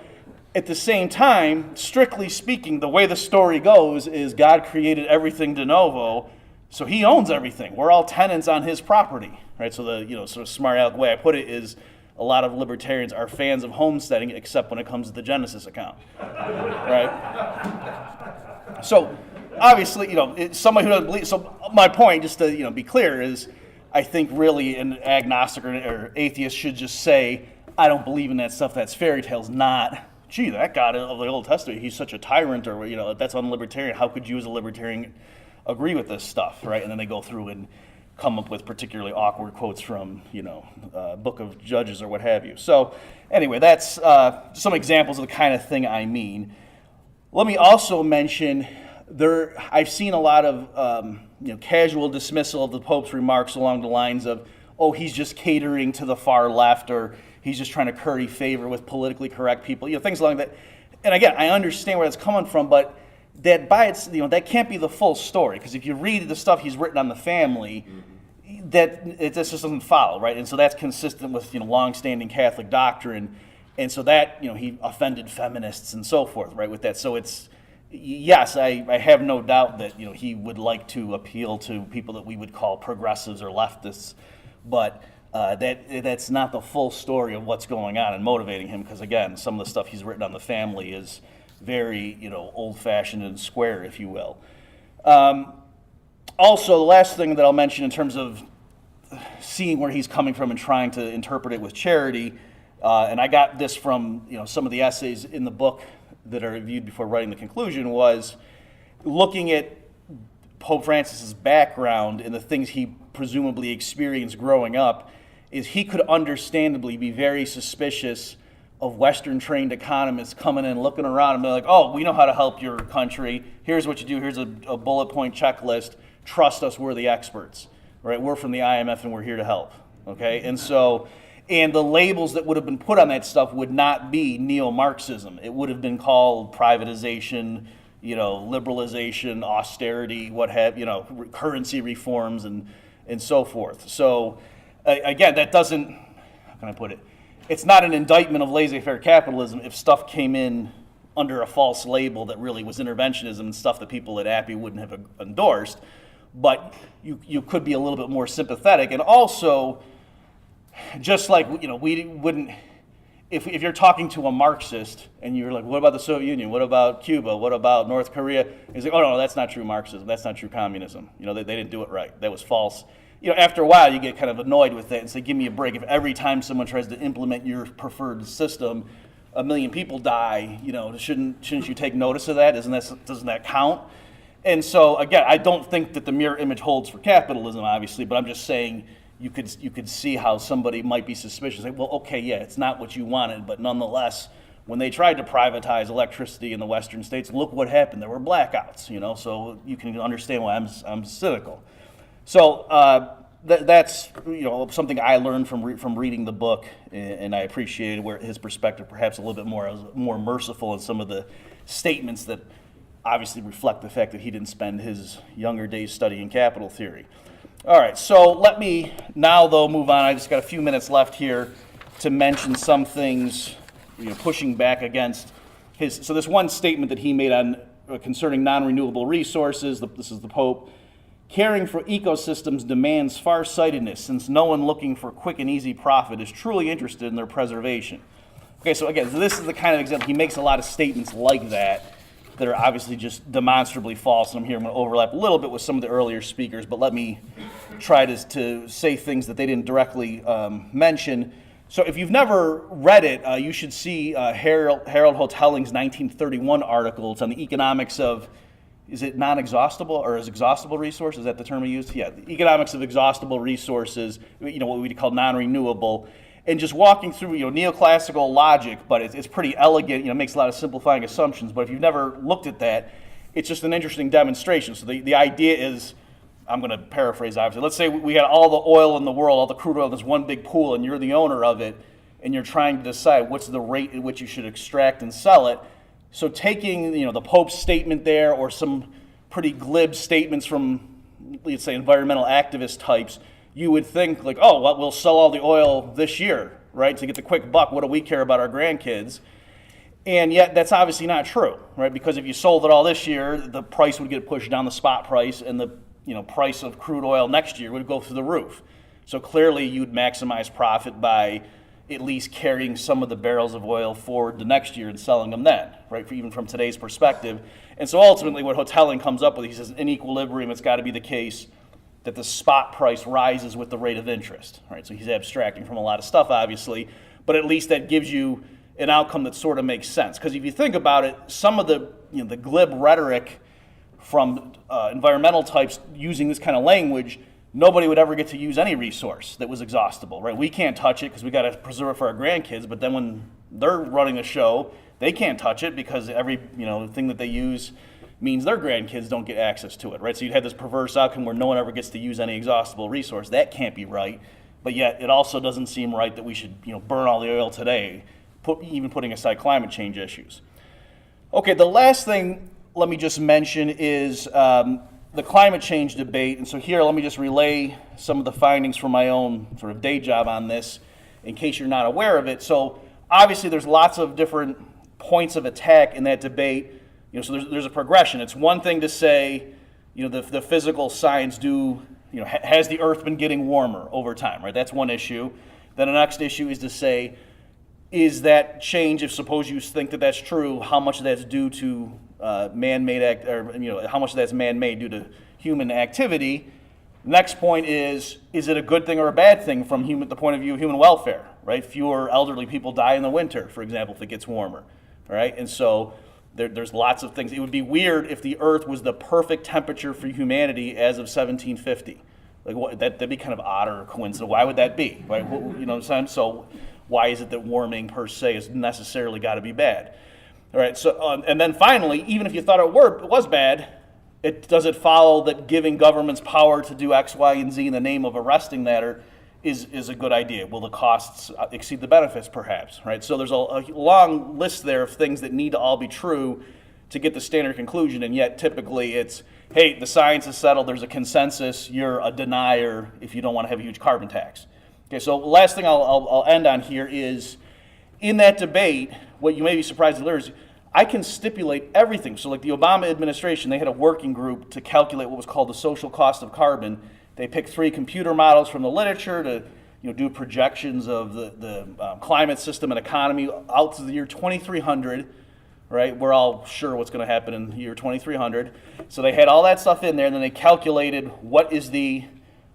at the same time, strictly speaking, the way the story goes is God created everything de novo, so he owns everything. We're all tenants on his property, right? So the, sort of smart aleck way I put it is a lot of libertarians are fans of homesteading, except when it comes to the Genesis account, right? So, obviously, it's somebody who doesn't believe. So my point, just to be clear, is I think really an agnostic or atheist should just say, I don't believe in that stuff. That's fairy tales. Not, gee, that God of the Old Testament, he's such a tyrant, or that's unlibertarian. How could you as a libertarian agree with this stuff, right? And then they go through and come up with particularly awkward quotes from Book of Judges or what have you. So anyway, that's some examples of the kind of thing I mean. Let me also mention I've seen a lot of casual dismissal of the Pope's remarks along the lines of, oh, he's just catering to the far left, or he's just trying to curry favor with politically correct people, things like that. And again, I understand where that's coming from, but that by its, that can't be the full story, because if you read the stuff he's written on the family, that it just doesn't follow, right? And so that's consistent with long-standing Catholic doctrine, and so that he offended feminists and so forth, right? With that, so it's yes, I have no doubt that he would like to appeal to people that we would call progressives or leftists, but that's not the full story of what's going on and motivating him, because again, some of the stuff he's written on the family is very old-fashioned and square, if you will. Also, the last thing that I'll mention in terms of seeing where he's coming from and trying to interpret it with charity, and I got this from some of the essays in the book that are reviewed before writing the conclusion, was looking at Pope Francis's background and the things he presumably experienced growing up, is he could understandably be very suspicious of Western-trained economists coming in, looking around and be like, oh, we know how to help your country. Here's what you do. Here's a bullet point checklist. Trust us, we're the experts. Right? We're from the IMF and we're here to help. Okay? And so, and the labels that would have been put on that stuff would not be neo-Marxism. It would have been called privatization, liberalization, austerity, currency reforms, and so forth. So, again, that doesn't, how can I put it? It's not an indictment of laissez-faire capitalism if stuff came in under a false label that really was interventionism and stuff that people at API wouldn't have endorsed. But you could be a little bit more sympathetic. And also, just like, we wouldn't, if you're talking to a Marxist and you're like, what about the Soviet Union? What about Cuba? What about North Korea? He's like, oh, no, that's not true Marxism. That's not true communism. They didn't do it right. That was false. After a while, you get kind of annoyed with that and say, give me a break. If every time someone tries to implement your preferred system, 1 million people die, shouldn't you take notice of that? Doesn't that count? And so again, I don't think that the mirror image holds for capitalism, obviously, but I'm just saying you could see how somebody might be suspicious. Like, well, okay, yeah, it's not what you wanted, but nonetheless, when they tried to privatize electricity in the western states, look what happened. There were blackouts, so you can understand why I'm cynical. So that's something I learned from reading the book, and I appreciated where his perspective perhaps a little bit more merciful in some of the statements that obviously reflect the fact that he didn't spend his younger days studying capital theory. All right, so let me now though move on. I just got a few minutes left here to mention some things, pushing back against his. So this one statement that he made on concerning non-renewable resources. This is the Pope. Caring for ecosystems demands farsightedness, since no one looking for quick and easy profit is truly interested in their preservation. Okay, so again, this is the kind of example. He makes a lot of statements like that are obviously just demonstrably false. And I'm going to overlap a little bit with some of the earlier speakers, but let me try to say things that they didn't directly mention. So if you've never read it, you should see Harold Hotelling's 1931 article. It's on the economics of, is it non-exhaustible or is exhaustible resources? Is that the term he used? Yeah, the economics of exhaustible resources, what we call non-renewable. And just walking through, neoclassical logic, but it's pretty elegant, makes a lot of simplifying assumptions. But if you've never looked at that, it's just an interesting demonstration. So the idea is, I'm going to paraphrase obviously, let's say we had all the oil in the world, all the crude oil in this one big pool, and you're the owner of it, and you're trying to decide what's the rate at which you should extract and sell it. So taking, the Pope's statement there, or some pretty glib statements from, let's say, environmental activist types, you would think like, oh, well, we'll sell all the oil this year, right, to get the quick buck. What do we care about our grandkids? And yet that's obviously not true, right? Because if you sold it all this year, the price would get pushed down, the spot price, and the price of crude oil next year would go through the roof. So clearly you'd maximize profit by at least carrying some of the barrels of oil forward to next year and selling them then, right, even from today's perspective. And so ultimately what Hotelling comes up with, he says, in equilibrium, it's got to be the case that the spot price rises with the rate of interest, right? So he's abstracting from a lot of stuff, obviously, but at least that gives you an outcome that sort of makes sense. Because if you think about it, some of the the glib rhetoric from environmental types using this kind of language, nobody would ever get to use any resource that was exhaustible, right? We can't touch it because we got to preserve it for our grandkids, but then when they're running the show, they can't touch it because every thing that they use means their grandkids don't get access to it, right? So you'd have this perverse outcome where no one ever gets to use any exhaustible resource. That can't be right, but yet it also doesn't seem right that we should burn all the oil today, even putting aside climate change issues. Okay, the last thing let me just mention is the climate change debate. And so here, let me just relay some of the findings from my own sort of day job on this, in case you're not aware of it. So obviously there's lots of different points of attack in that debate. So there's a progression. It's one thing to say, the physical science has the Earth been getting warmer over time, right? That's one issue. Then the next issue is to say, is that change, if suppose you think that that's true, how much of that's due to man-made how much of that's man-made due to human activity? Next point is it a good thing or a bad thing from the point of view of human welfare, right? Fewer elderly people die in the winter, for example, if it gets warmer, right? And so there's lots of things. It would be weird if the Earth was the perfect temperature for humanity as of 1750. Like that'd be kind of odd or coincidental. Why would that be, right? What I'm saying? So why is it that warming per se is necessarily got to be bad? All right. So and then finally, even if you thought it was bad, does it follow that giving governments power to do X, Y, and Z in the name of arresting that is a good idea? Will the costs exceed the benefits, perhaps? Right. So there's a long list there of things that need to all be true to get the standard conclusion, and yet typically it's, hey, the science is settled, there's a consensus, you're a denier if you don't want to have a huge carbon tax. Okay, so the last thing I'll end on here is, in that debate, what you may be surprised to learn is, I can stipulate everything. So like the Obama administration, they had a working group to calculate what was called the social cost of carbon. They picked 3 computer models from the literature to do projections of the climate system and economy out to the year 2300. Right, we're all sure what's going to happen in the year 2300. So they had all that stuff in there, and then they calculated what is the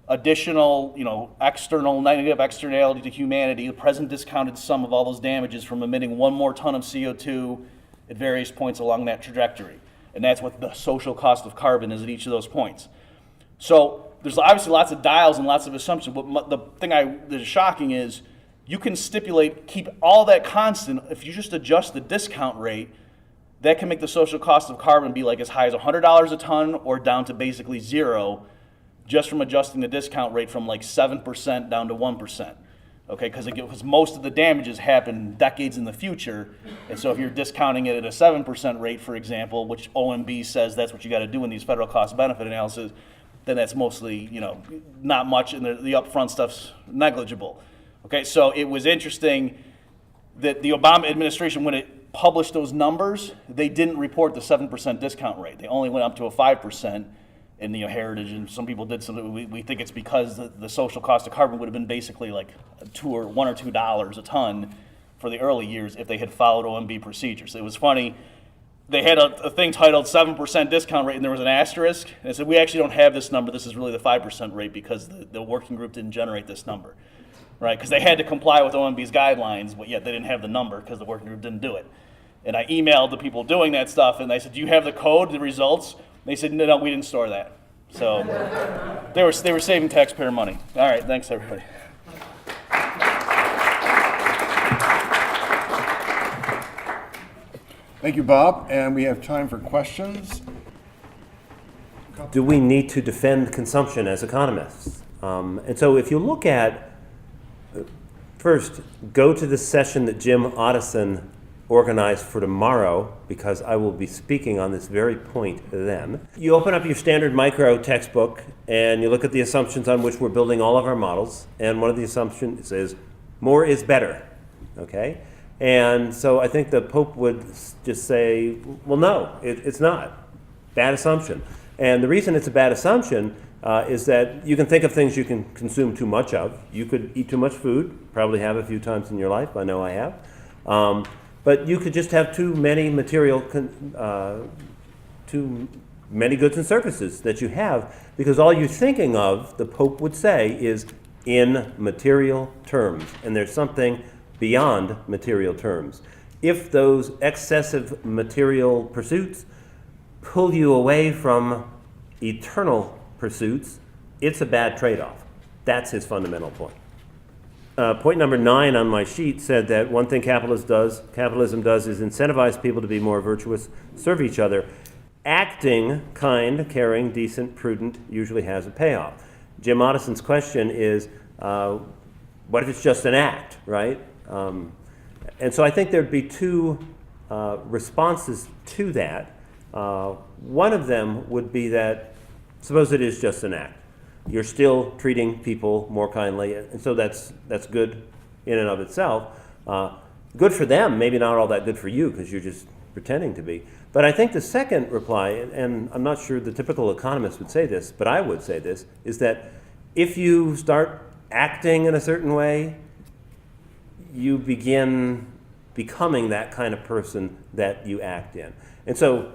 additional, external negative externality to humanity, the present discounted sum of all those damages from emitting 1 more ton of CO2 at various points along that trajectory. And that's what the social cost of carbon is at each of those points. So there's obviously lots of dials and lots of assumptions, but the thing that is shocking is you can keep all that constant. If you just adjust the discount rate, that can make the social cost of carbon be like as high as $100 a ton or down to basically zero, just from adjusting the discount rate from like 7% down to 1%. Okay, because most of the damages happen decades in the future, and so if you're discounting it at a 7% rate, for example, which OMB says that's what you got to do in these federal cost benefit analysis, then that's mostly not much, and the upfront stuff's negligible. Okay, so it was interesting that the Obama administration, when it published those numbers, they didn't report the 7% discount rate. They only went up to a 5%. In the heritage, and some people did something. We think it's because the social cost of carbon would have been basically like $1 or $2 a ton for the early years if they had followed OMB procedures. It was funny. They had a thing titled 7% discount rate, and there was an asterisk. And it said, we actually don't have this number. This is really the 5% rate because the working group didn't generate this number, right? Because they had to comply with OMB's guidelines, but yet they didn't have the number because the working group didn't do it. And I emailed the people doing that stuff, and I said, do you have the code, the results? They said, no, we didn't store that. So they were saving taxpayer money. All right, thanks, everybody. Thank you, Bob. And we have time for questions. Do we need to defend consumption as economists? And so if you look at, first, go to the session that Jim Otteson organized for tomorrow, because I will be speaking on this very point then. You open up your standard micro textbook and you look at the assumptions on which we're building all of our models, and one of the assumptions is more is better, okay? And so I think the Pope would just say, well, no, it's not. Bad assumption. And the reason it's a bad assumption is that you can think of things you can consume too much of. You could eat too much food, probably have a few times in your life, I know I have. But you could just have too many too many goods and services that you have, because all you're thinking of, the Pope would say, is in material terms. And there's something beyond material terms. If those excessive material pursuits pull you away from eternal pursuits, it's a bad trade-off. That's his fundamental point. Point number 9 on my sheet said that one thing capitalism does is incentivize people to be more virtuous, serve each other. Acting kind, caring, decent, prudent usually has a payoff. Jim Otteson's question is, what if it's just an act, right? And so I think there'd be two responses to that. One of them would be that, suppose it is just an act. You're still treating people more kindly, and so that's good in and of itself. Good for them, maybe not all that good for you because you're just pretending to be. But I think the second reply, and I'm not sure the typical economist would say this, but I would say this, is that if you start acting in a certain way, you begin becoming that kind of person that you act in. And so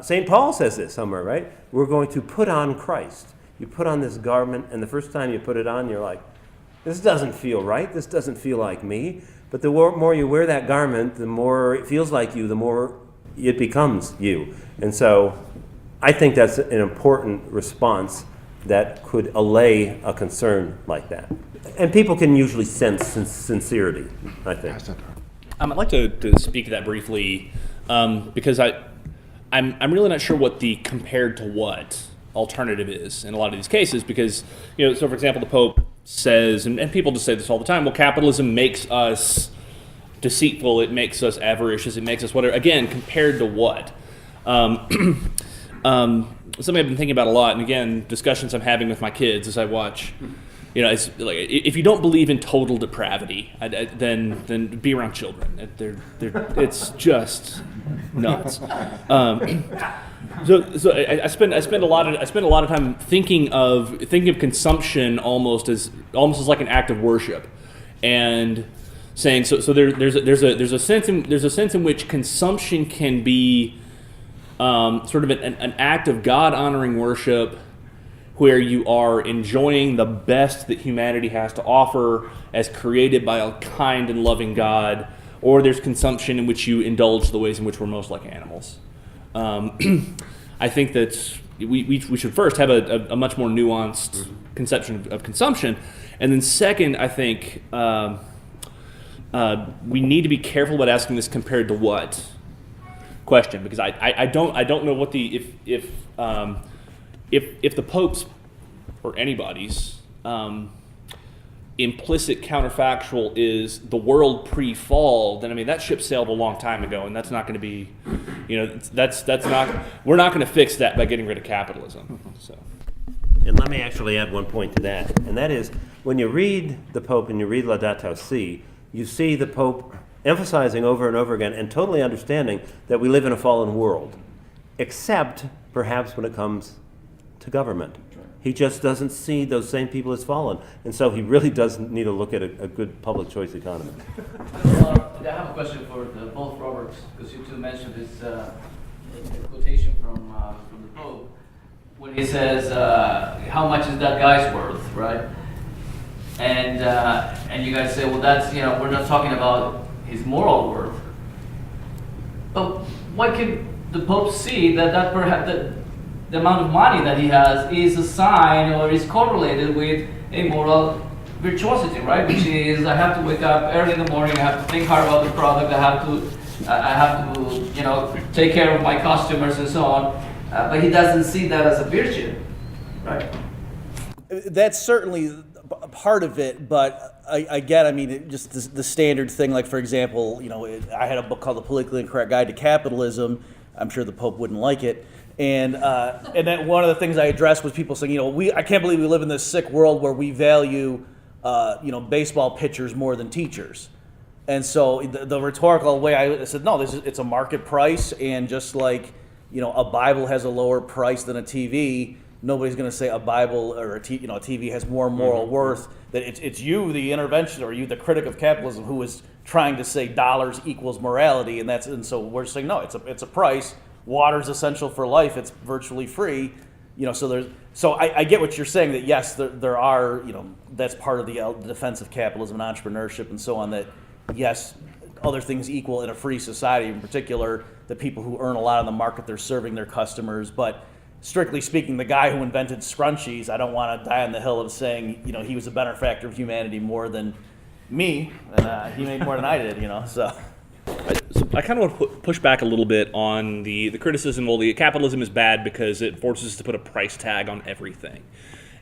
St. Paul says this somewhere, right? We're going to put on Christ. You put on this garment, and the first time you put it on, you're like, this doesn't feel right. This doesn't feel like me. But the more you wear that garment, the more it feels like you, the more it becomes you. And so I think that's an important response that could allay a concern like that. And people can usually sense sincerity, I think. I'd like to speak to that briefly because I'm really not sure what the compared to what alternative is in a lot of these cases, because so for example, the Pope says, and people just say this all the time, well, capitalism makes us deceitful, it makes us avaricious, it makes us whatever. Again, compared to what? Something I've been thinking about a lot, and again, discussions I'm having with my kids as I watch. It's like, if you don't believe in total depravity, then be around children. It's just nuts. So I spend a lot of time thinking of consumption almost as like an act of worship, and saying so there's a sense in which consumption can be sort of an act of God honoring worship, where you are enjoying the best that humanity has to offer as created by a kind and loving God, or there's consumption in which you indulge the ways in which we're most like animals. I think that we should first have a much more nuanced conception of consumption, and then second, I think we need to be careful about asking this compared to what question, because I don't know what the if the Pope's or anybody's implicit counterfactual is the world pre-fall, then I mean that ship sailed a long time ago, and that's not going to be, that's not, we're not going to fix that by getting rid of capitalism. So. And let me actually add one point to that, and that is when you read the Pope and you read Laudato Si, you see the Pope emphasizing over and over again and totally understanding that we live in a fallen world, except perhaps when it comes to government. He just doesn't see those same people as fallen, and so he really does need to look at a good public choice economy. I have a question for both Roberts, because you two mentioned this quotation from the Pope when he says, "How much is that guy's worth?" Right? And you guys say, "Well, that's we're not talking about his moral worth." But what can the Pope see that perhaps the amount of money that he has is a sign or is correlated with a moral virtuosity, right? Which is, I have to wake up early in the morning, I have to think hard about the product, I have to take care of my customers and so on. But he doesn't see that as a virtue, right? That's certainly part of it, but just the standard thing, like for example, I had a book called The Politically Incorrect Guide to Capitalism. I'm sure the Pope wouldn't like it. And then one of the things I addressed was people saying, I can't believe we live in this sick world where we value, baseball pitchers more than teachers. And so the rhetorical way I said, no, it's a market price, and just like, a Bible has a lower price than a TV, nobody's going to say a Bible or a TV has more moral worth. That it's you, the intervention, or you, the critic of capitalism, who is trying to say dollars equals morality, and so we're saying no, it's a price. Water's essential for life. It's virtually free, So I get what you're saying, that yes, there are, that's part of the defense of capitalism and entrepreneurship and so on. That yes, other things equal in a free society, in particular, the people who earn a lot on the market, they're serving their customers. But strictly speaking, the guy who invented scrunchies, I don't want to die on the hill of saying, he was a benefactor of humanity more than me, and he made more than I did, So I kind of want to push back a little bit on the criticism, well, the capitalism is bad because it forces us to put a price tag on everything.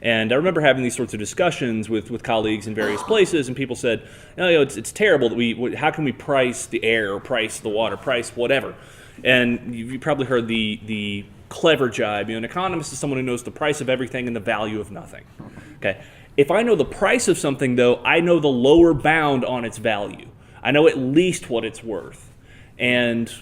And I remember having these sorts of discussions with colleagues in various places, and people said, it's terrible that how can we price the air, price the water, price whatever? And you probably heard the clever jibe. An economist is someone who knows the price of everything and the value of nothing. Okay. If I know the price of something, though, I know the lower bound on its value. I know at least what it's worth. And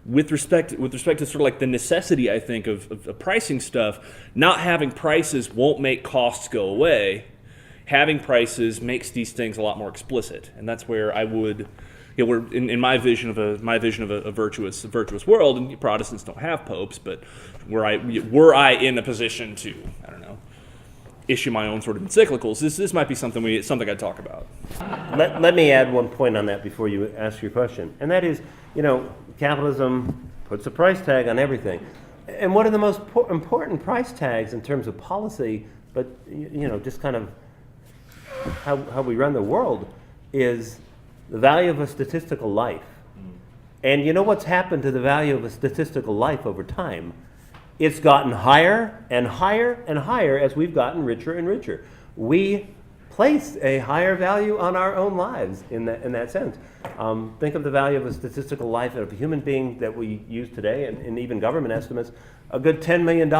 with respect to sort of like the necessity, I think, of pricing stuff, not having prices won't make costs go away. Having prices makes these things a lot more explicit, and that's where I would, we're in my vision of a virtuous world. And Protestants don't have popes, but were I in a position to, I don't know, issue my own sort of encyclicals, this might be something I'd talk about. Let me add one point on that before you ask your question, and that is, capitalism puts a price tag on everything. And one of the most important price tags in terms of policy, but just kind of how we run the world, is the value of a statistical life. And you know what's happened to the value of a statistical life over time? It's gotten higher and higher and higher as we've gotten richer and richer. We place a higher value on our own lives in that sense. Think of the value of a statistical life of a human being that we use today, and even government estimates, a good $10 million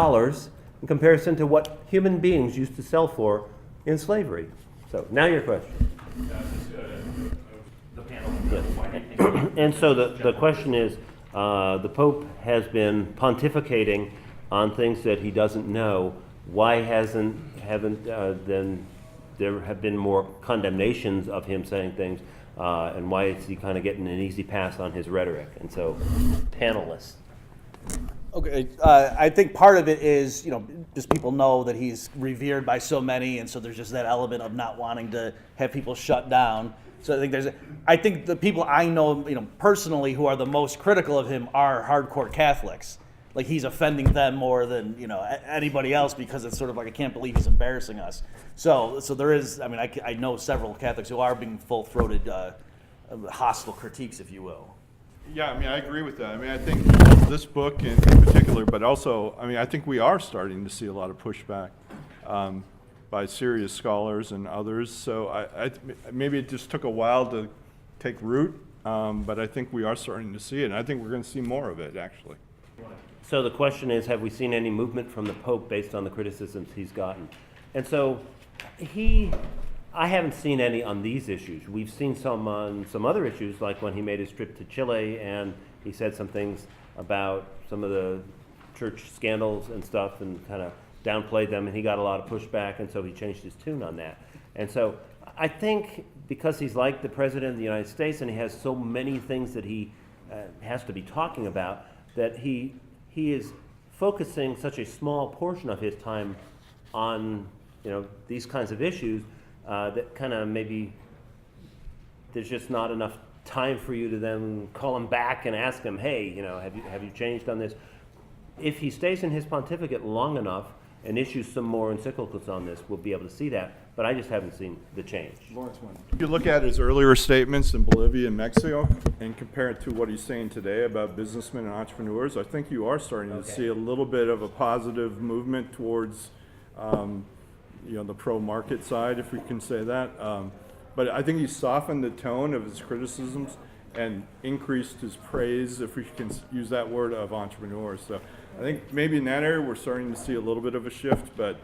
in comparison to what human beings used to sell for in slavery. So now your question. And so the question is, the Pope has been pontificating on things that he doesn't know. Why haven't there have been more condemnations of him saying things, and why is he kind of getting an easy pass on his rhetoric? And so, panelists. Okay, I think part of it is, just people know that he's revered by so many, and so there's just that element of not wanting to have people shut down. So I think the people I know, personally, who are the most critical of him are hardcore Catholics. Like, he's offending them more than, anybody else, because it's sort of like, I can't believe he's embarrassing us. So there is, I know several Catholics who are being full-throated, hostile critiques, if you will. Yeah, I agree with that. I think this book in particular, but also, I think we are starting to see a lot of pushback by serious scholars and others. So maybe it just took a while to take root, but I think we are starting to see it, and I think we're going to see more of it, actually. So the question is, have we seen any movement from the Pope based on the criticisms he's gotten? And so I haven't seen any on these issues. We've seen some on some other issues, like when he made his trip to Chile and he said some things about some of the church scandals and stuff and kind of downplayed them, and he got a lot of pushback, and so he changed his tune on that. And so I think because he's like the President of the United States and he has so many things that he has to be talking about, that he is focusing such a small portion of his time on these kinds of issues that kind of maybe there's just not enough time for you to then call him back and ask him, hey, have you changed on this? If he stays in his pontificate long enough and issues some more encyclicals on this, we'll be able to see that. But I just haven't seen the change. If you look at his earlier statements in Bolivia and Mexico and compare it to what he's saying today about businessmen and entrepreneurs, I think you are starting to see a little bit of a positive movement towards the pro-market side, if we can say that. But I think he's softened the tone of his criticisms and increased his praise, if we can use that word, of entrepreneurs. So I think maybe in that area we're starting to see a little bit of a shift, but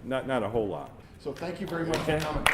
not a whole lot. So thank you very much for coming.